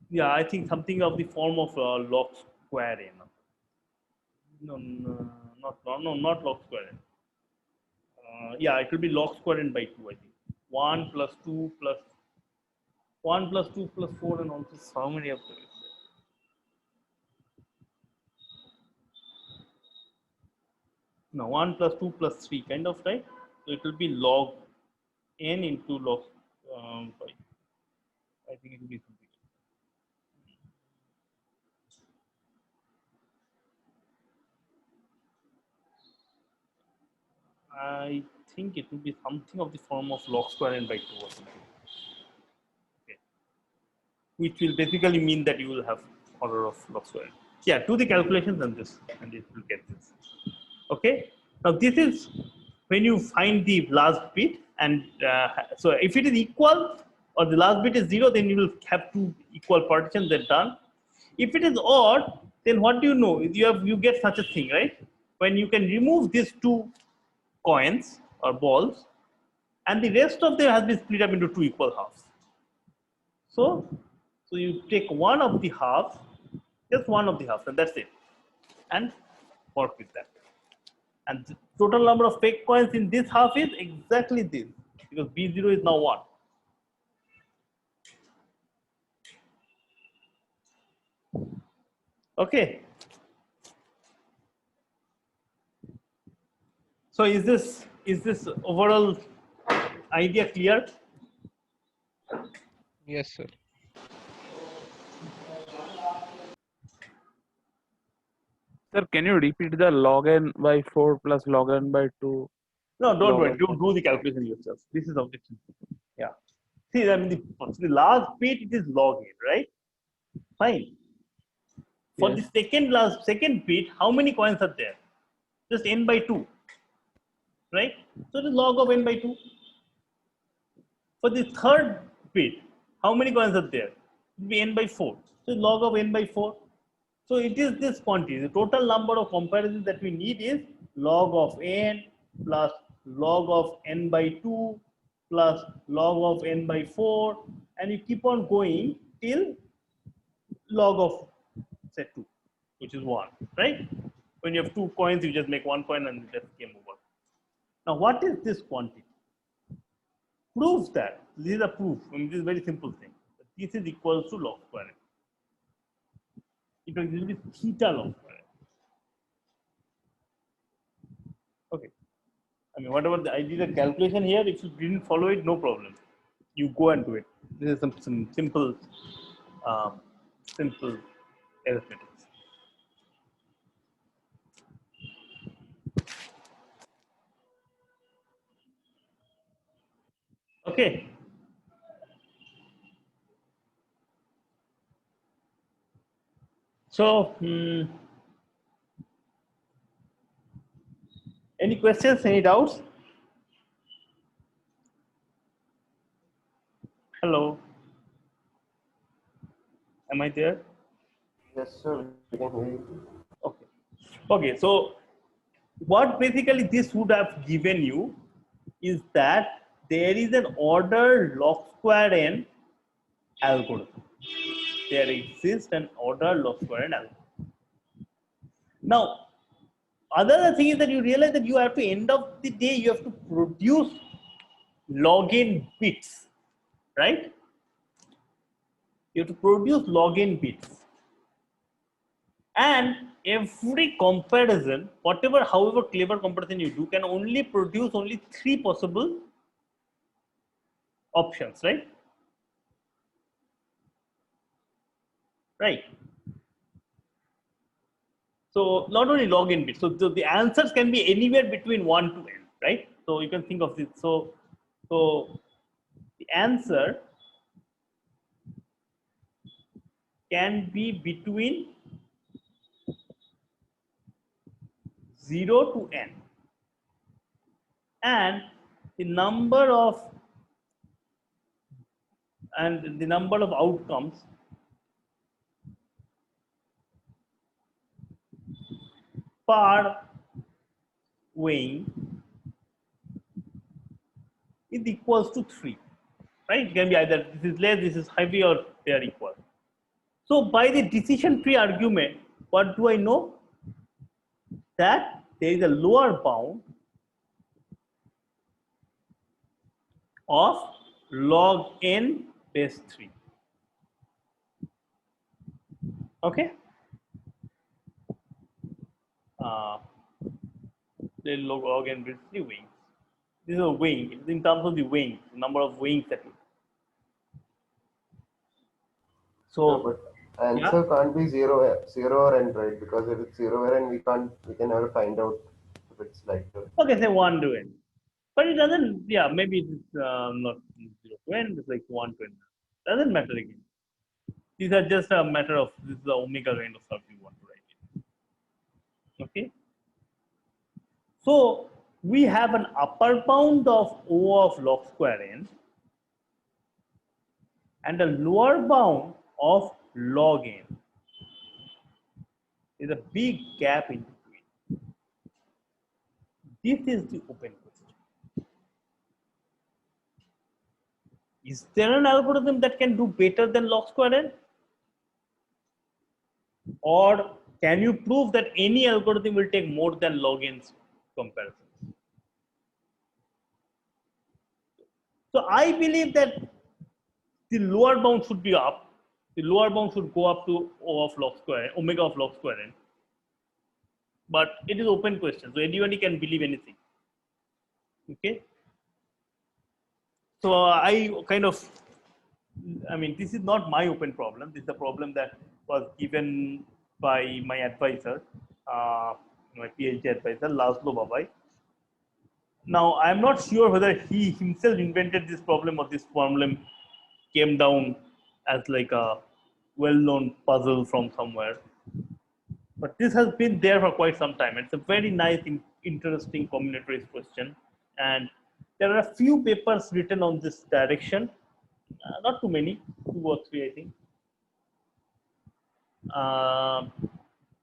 Yeah, I think something of the form of log square n. No, not log square n. Yeah, it will be log square n by 2, I think. 1 plus 2 plus 1 plus 2 plus 4, and also how many of them? No, 1 plus 2 plus 3, kind of, right? So it will be log n into log 5. I think it will be something. I think it will be something of the form of log square n by 2 or something. which will basically mean that you will have order of log square. Yeah, do the calculations on this, and it will get this. Okay. Now this is when you find the last bit, and so if it is equal or the last bit is 0, then you will have two equal partitions that done. If it is odd, then what do you know? You get such a thing, right? When you can remove these two coins or balls, and the rest of them has been split up into two equal halves. So you take one of the halves, just one of the halves, and that's it, and work with that. And the total number of fake coins in this half is exactly this, because B0 is now 1. Okay. So is this overall idea clear? Yes, sir. Sir, can you repeat the log n by 4 plus log n by 2? No, don't log worry. n Do the calculation yourself. This is objection. Yeah. See, I mean, the last bit it is log n, right? Fine. For Yes. the second bit, how many coins are there? Just n by 2, right? So it is log of n by 2. For the third bit, how many coins are there? It will be n by 4. So log of n by 4. So it is this quantity. The total number of comparisons that we need is log of n plus log of n by 2 plus log of n by 4, and you keep on going till log of say 2, which is 1, right? When you have 2 coins, you just make 1 coin and just game over. Now, what is this quantity? Proves that. This is a proof. I mean, this is a very simple thing. This is equals to log square n. It will be theta log square n. Okay. I mean, whatever I did a calculation here, if you didn't follow it, no problem. You go and do it. This is some simple, simple arithmetic. Okay. So, any questions? Any doubts? Hello. Am I there? Yes, sir. We can hear you. Okay. Okay. So, what basically this would have given you is that there is an order log square n algorithm. There exists an order log square n algorithm. Now, other thing is that you realize that you have to end of the day you have to produce log n bits, right? You have to produce log n bits, and every comparison, whatever, however clever comparison you do, can only produce only 3 possible options, right? Right. So not only log n bits, so the answers can be anywhere between 1 to n, right? So you can think of this. So the answer can be between 0 to n, and the number of outcomes per weighing is equals to 3, right? It can be either this is less, this is heavy, or they are equal. So by the decision tree argument, what do I know? That there is a lower bound of log n base 3. Okay. The log n base 3 wings. This is a wing. It's in terms of the wings, the number of wings that you. So, No, but answer can't be zero or n, right? Because if it's 0 or n, we can never find out if it's lighter. Okay, say 1 to n. But it doesn't, yeah, maybe it's not 0 to n, it's like 1 to n. Doesn't matter again. These are just a matter of this is the omega kind of stuff you want to write. Okay. So we have an upper bound of O of log square n and a lower bound of log n. There's a big gap in between. This is the open question. Is there an algorithm that can do better than log square n? Or can you prove that any algorithm will take more than log n's comparison? So I believe that the lower bound should be up. The lower bound should go up to O of log square, omega of log square n. But it is open question, so anybody can believe anything. Okay. So I mean, this is not my open problem. This is a problem that was given by my advisor, my PhD advisor, Laszlo Babai. Now, I'm not sure whether he himself invented this problem or this problem came down as like a well-known puzzle from somewhere. But this has been there for quite some time. It's a very nice, interesting combinatorics question. And there are a few papers written on this direction. Not too many, 2 or 3, I think.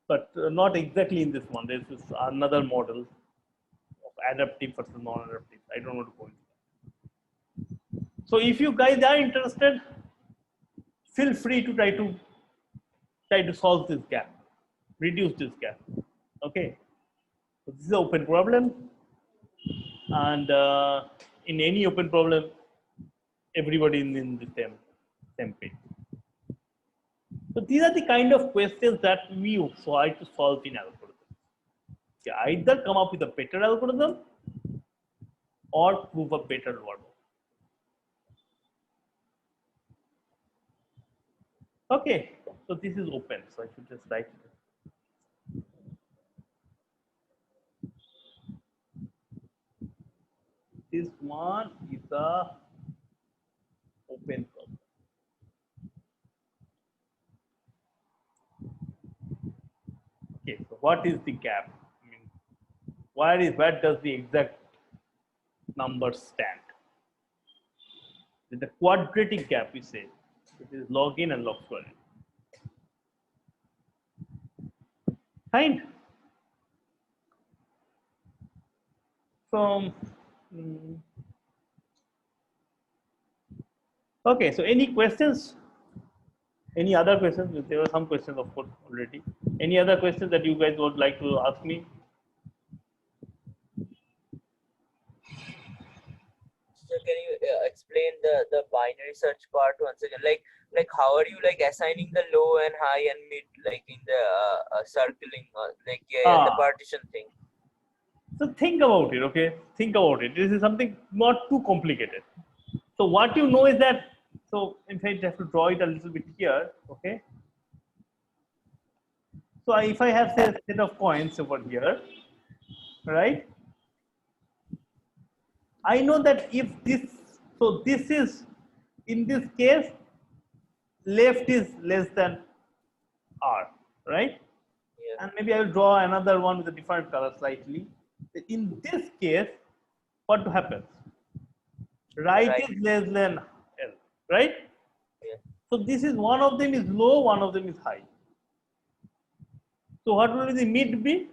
But not exactly in this one. There's this another model of adaptive versus non-adaptive. I don't want to go into that. So if you guys are interested, feel free to try to solve this gap, reduce this gap. Okay. So this is an open problem, and in any open problem, everybody is in the same page. So these are the kind of questions that we try to solve in algorithms. You either come up with a better algorithm or prove a better lower bound. Okay, so this is open, so I should just write it. This one is a open problem. Okay, so what is the gap? I mean, where does the exact number stand? The quadratic gap, we say, it is log n and log square n. Fine. So, okay, so any questions? Any other questions? There were some questions, of course, already. Any other questions that you guys would like to ask me? So can you explain the binary search part once again? Like how are you like assigning the low and high and mid like in the circling the partition thing? So think about it, okay? Think about it. This is something not too complicated. So what you know is that, so in fact, I have to draw it a little bit here, okay? So if I have say a set of coins over here, right? I know that if this, so this is, in this case, left is less than R, right? Yeah. And maybe I will draw another one with a different color slightly. In this case, what happens? Right is less than L, right? Yeah. So this is, one of them is low, one of them is high. So what will the mid be?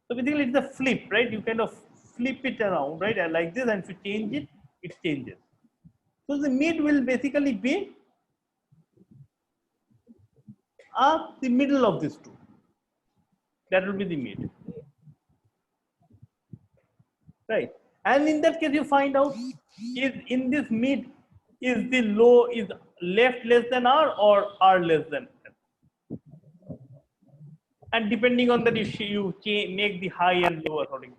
So basically it's a flip, right? You kind of flip it around, right? And like this, and if you change it, it changes. So the mid will basically be the middle of these two. That will be the mid. Right. And in that case, you find out is in this mid, is the low is left less than R or R less than L. And depending on that, you make the high and low accordingly.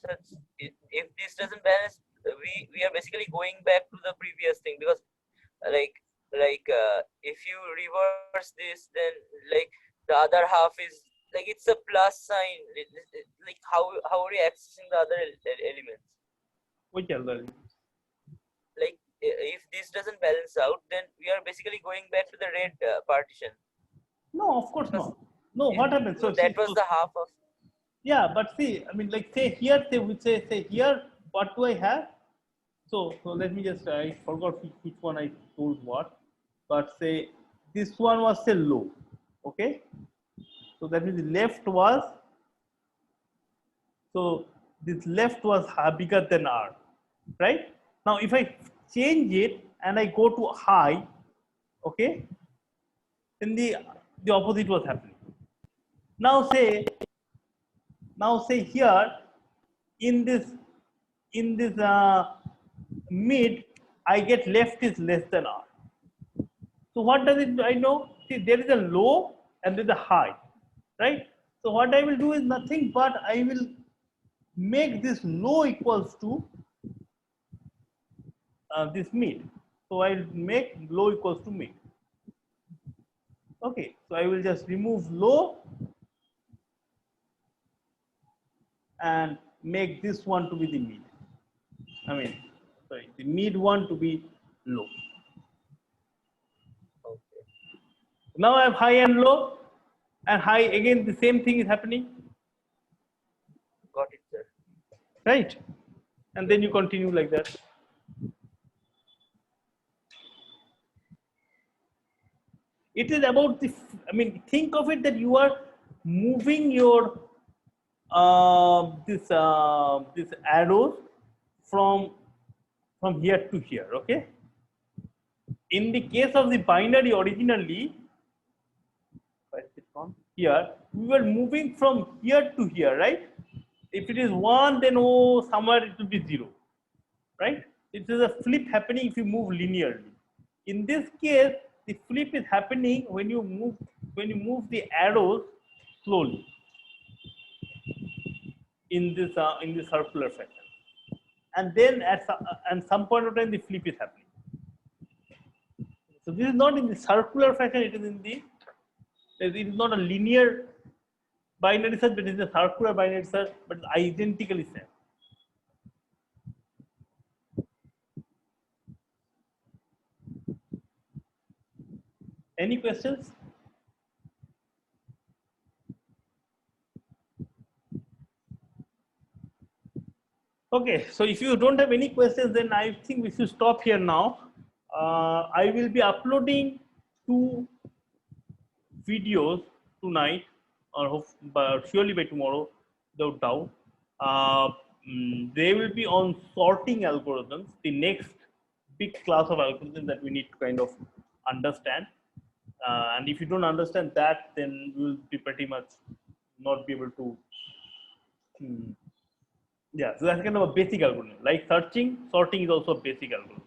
So if this doesn't balance, we are basically going back to the previous thing, because if you reverse this, then like the other half is like it's a plus sign. Like how are you accessing the other elements? Which other? Like if this doesn't balance out, then we are basically going back to the red partition. No, of course not. No, what happens? So that was the half of. Yeah, but see, I mean, like say here, say here, what do I have? So let me just, I forgot which one I told what, but say this one was say low, okay? So that means the left was, so this left was bigger than R, right? Now if I change it and I go to high, okay, then the opposite was happening. Now say here in this mid, I get left is less than R. So what does it, I know, see there is a low and there is a high, right? So what I will do is nothing but I will make this low equals to this mid. So I will make low equals to mid. Okay, so I will just remove low and make this one to be the mid. I mean, sorry, the mid one to be low. Okay. Now I have high and low, and high again the same thing is happening. Got it, sir. Right? And then you continue like that. It is about the, I mean, think of it that you are moving your this arrows from here to here, okay? In the case of the binary originally, here, we were moving from here to here, right? If it is 1, then oh, somewhere it will be 0, right? It is a flip happening if you move linearly. In this case, the flip is happening when you move the arrows slowly in this circular fashion, and then at some point of time the flip is happening. So this is not in the circular fashion; it is in the, it is not a linear binary search, but it is a circular binary search, but identically same. Any questions? Okay, so if you don't have any questions, then I think we should stop here now. I will be uploading 2 videos tonight, or surely by tomorrow, without doubt. They will be on sorting algorithms, the next big class of algorithms that we need to kind of understand. And if you don't understand that, then we will be pretty much not be able to. Yeah, so that's kind of a basic algorithm. Like searching, sorting is also a basic algorithm.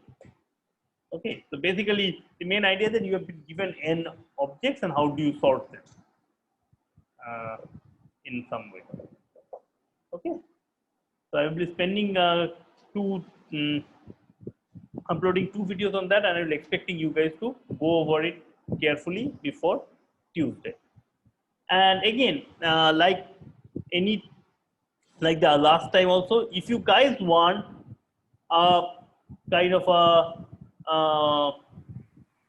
Okay, so basically the main idea is that you have been given n objects and how do you sort them in some way. Okay, so I will be spending uploading 2 videos on that, and I will expecting you guys to go over it carefully before Tuesday. And again, like the last time also, if you guys want a kind of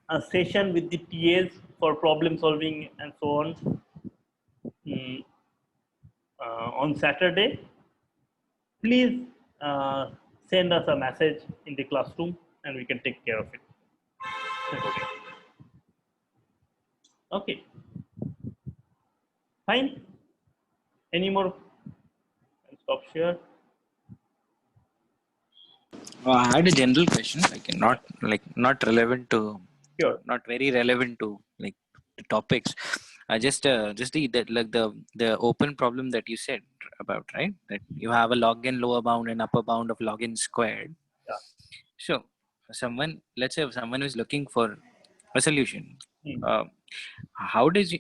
a session with the TAs for problem solving and so on Saturday, please send us a message in the classroom and we can take care of it. Okay, fine. Any more? Stop share. I had a general question, not relevant to, sure, not very relevant to like the topics. Just the open problem that you said about, right? That you have a log n lower bound and upper bound of log n squared. Yeah. So let's say if someone is looking for a solution, how does you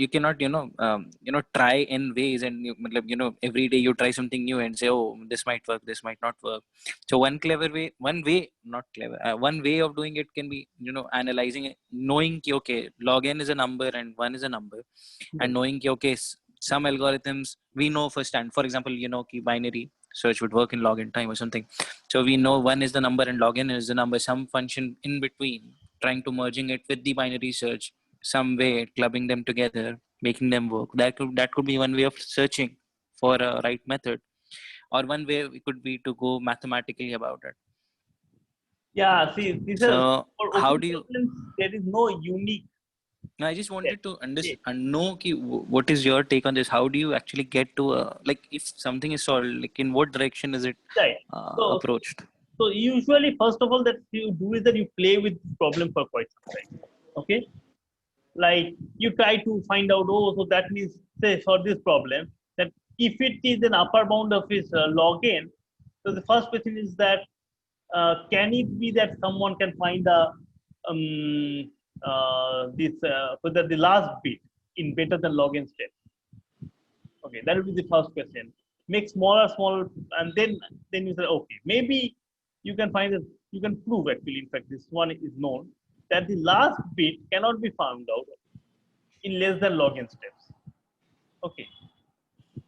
cannot try in ways, and every day you try something new and say, oh, this might work, this might not work. So one way of doing it can be analyzing it, knowing okay, log n is a number and 1 is a number, and knowing okay, some algorithms we know firsthand. For example, binary, search would work in login time or something. So we know one is the number and login is the number, some function in between, trying to merging it with the binary search, some way clubbing them together, making them work. That could be one way of searching for a right method, or one way it could be to go mathematically about it. Yeah, see, these are So for how open do you? problems, there is no unique. I just wanted to understand and know what is your take on this. How do you actually get to like if something is solved, like in what direction is it Right. approached? So usually, first of all, that you do is that you play with the problem for quite some time. Okay, like you try to find out. Oh, so that means say for this problem that if it is an upper bound of its login, so the first question is that can it be that someone can find the so that the last bit in better than login step? Okay, that will be the first question. Make smaller, and then you say, okay, maybe you can find that you can prove actually. In fact, this one is known that the last bit cannot be found out in less than login steps. Okay.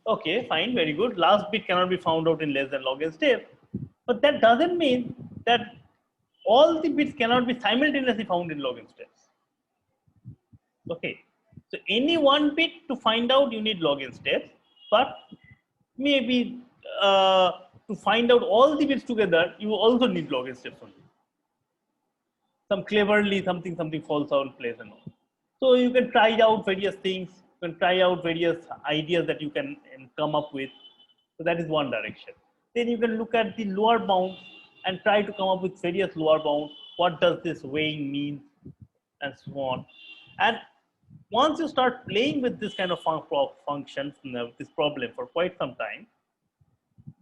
Okay, fine, very good. Last bit cannot be found out in less than login step, but that doesn't mean that all the bits cannot be simultaneously found in login steps. Okay, so any one bit to find out you need login steps, but maybe to find out all the bits together you also need login steps only. Some cleverly something falls out in place and all. So you can try out various things. You can try out various ideas that you can come up with. So that is one direction. Then you can look at the lower bounds and try to come up with various lower bounds. What does this weighing mean, and so on. And once you start playing with this kind of functions, this problem for quite some time,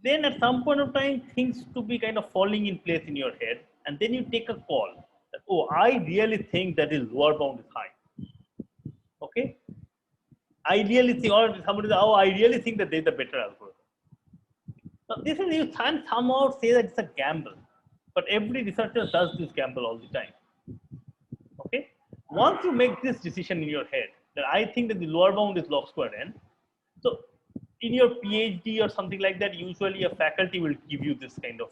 then at some point of time things to be kind of falling in place in your head, and then you take a call that, oh, I really think that is lower bound is high. Okay, I really think, or somebody says, oh, I really think that there is a better algorithm. Now this is, you can't somehow say that it's a gamble, but every researcher does this gamble all the time. Okay, once you make this decision in your head that I think that the lower bound is log square n, so in your PhD or something like that, usually a faculty will give you this kind of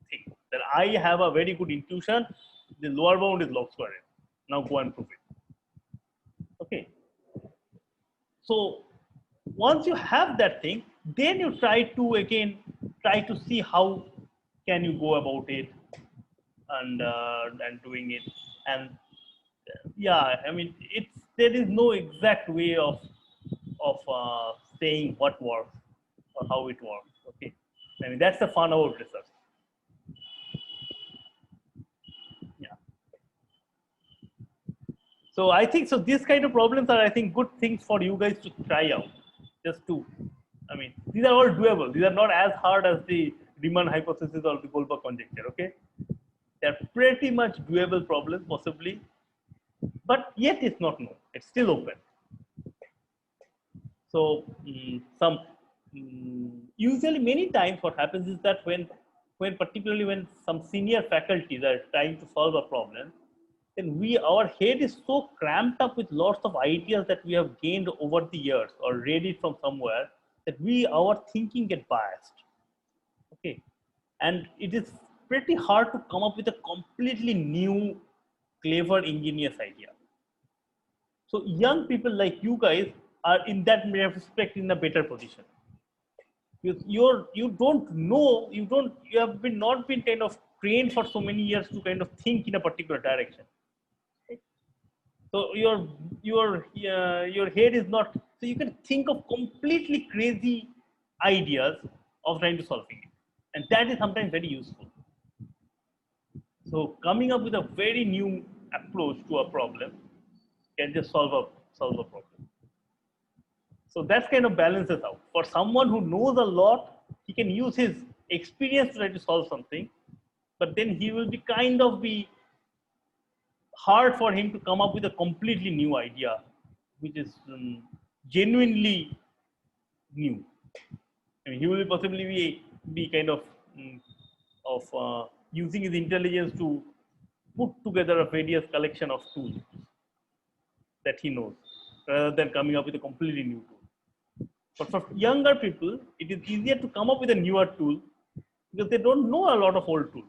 thing that I have a very good intuition, the lower bound is log square n. Now go and prove it. Okay. So once you have that thing, then you try to see how can you go about it and doing it. And yeah, I mean, there is no exact way of saying what works or how it works. Okay, I mean that's the fun about research. Yeah. So I think so. These kind of problems are, I think, good things for you guys to try out. Just to, I mean, these are all doable. These are not as hard as the Riemann hypothesis or the Goldberg conjecture. Okay, they're pretty much doable problems, possibly, but yet it's not known. It's still open. So usually many times what happens is that when particularly when some senior faculties are trying to solve a problem, then our head is so cramped up with lots of ideas that we have gained over the years or read it from somewhere that our thinking get biased. Okay, and it is pretty hard to come up with a completely new, clever, ingenious idea. So young people like you guys are in that respect in a better position. You don't know, you have not been kind of trained for so many years to kind of think in a particular direction. So your head is not, so you can think of completely crazy ideas of trying to solving it, and that is sometimes very useful. So coming up with a very new approach to a problem can just solve a problem. So that kind of balances out. For someone who knows a lot, he can use his experience to try to solve something, but then he will be hard for him to come up with a completely new idea, which is genuinely new. I mean, he will possibly be kind of using his intelligence to put together a various collection of tools that he knows, rather than coming up with a completely new tool. But for younger people, it is easier to come up with a newer tool because they don't know a lot of old tools.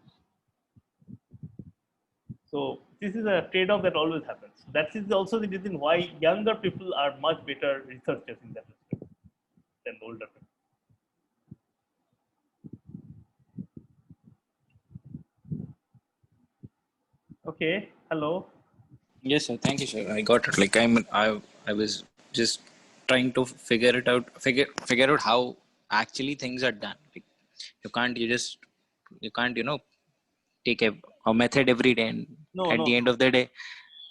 So this is a trade-off that always happens. That is also the reason why younger people are much better researchers in that respect than older people. Okay, hello. Yes, sir. Thank you, sir. I got it. Like I was just trying to figure out how actually things are done. Like you can't take a method every day, and No, at no, the end of the day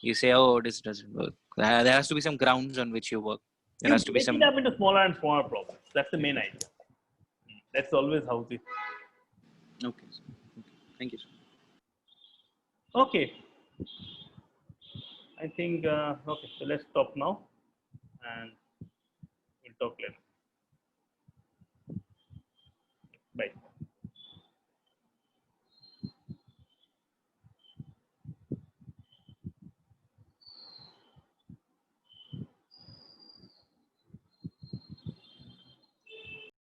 you say, oh, this doesn't work. There has to be some grounds on which you work. There you has to be break some. it up into smaller and smaller problems. That's the main idea. That's always how this. Okay, sir. Thank you, sir. Okay. I think, okay, so let's stop now and we'll talk later. Bye.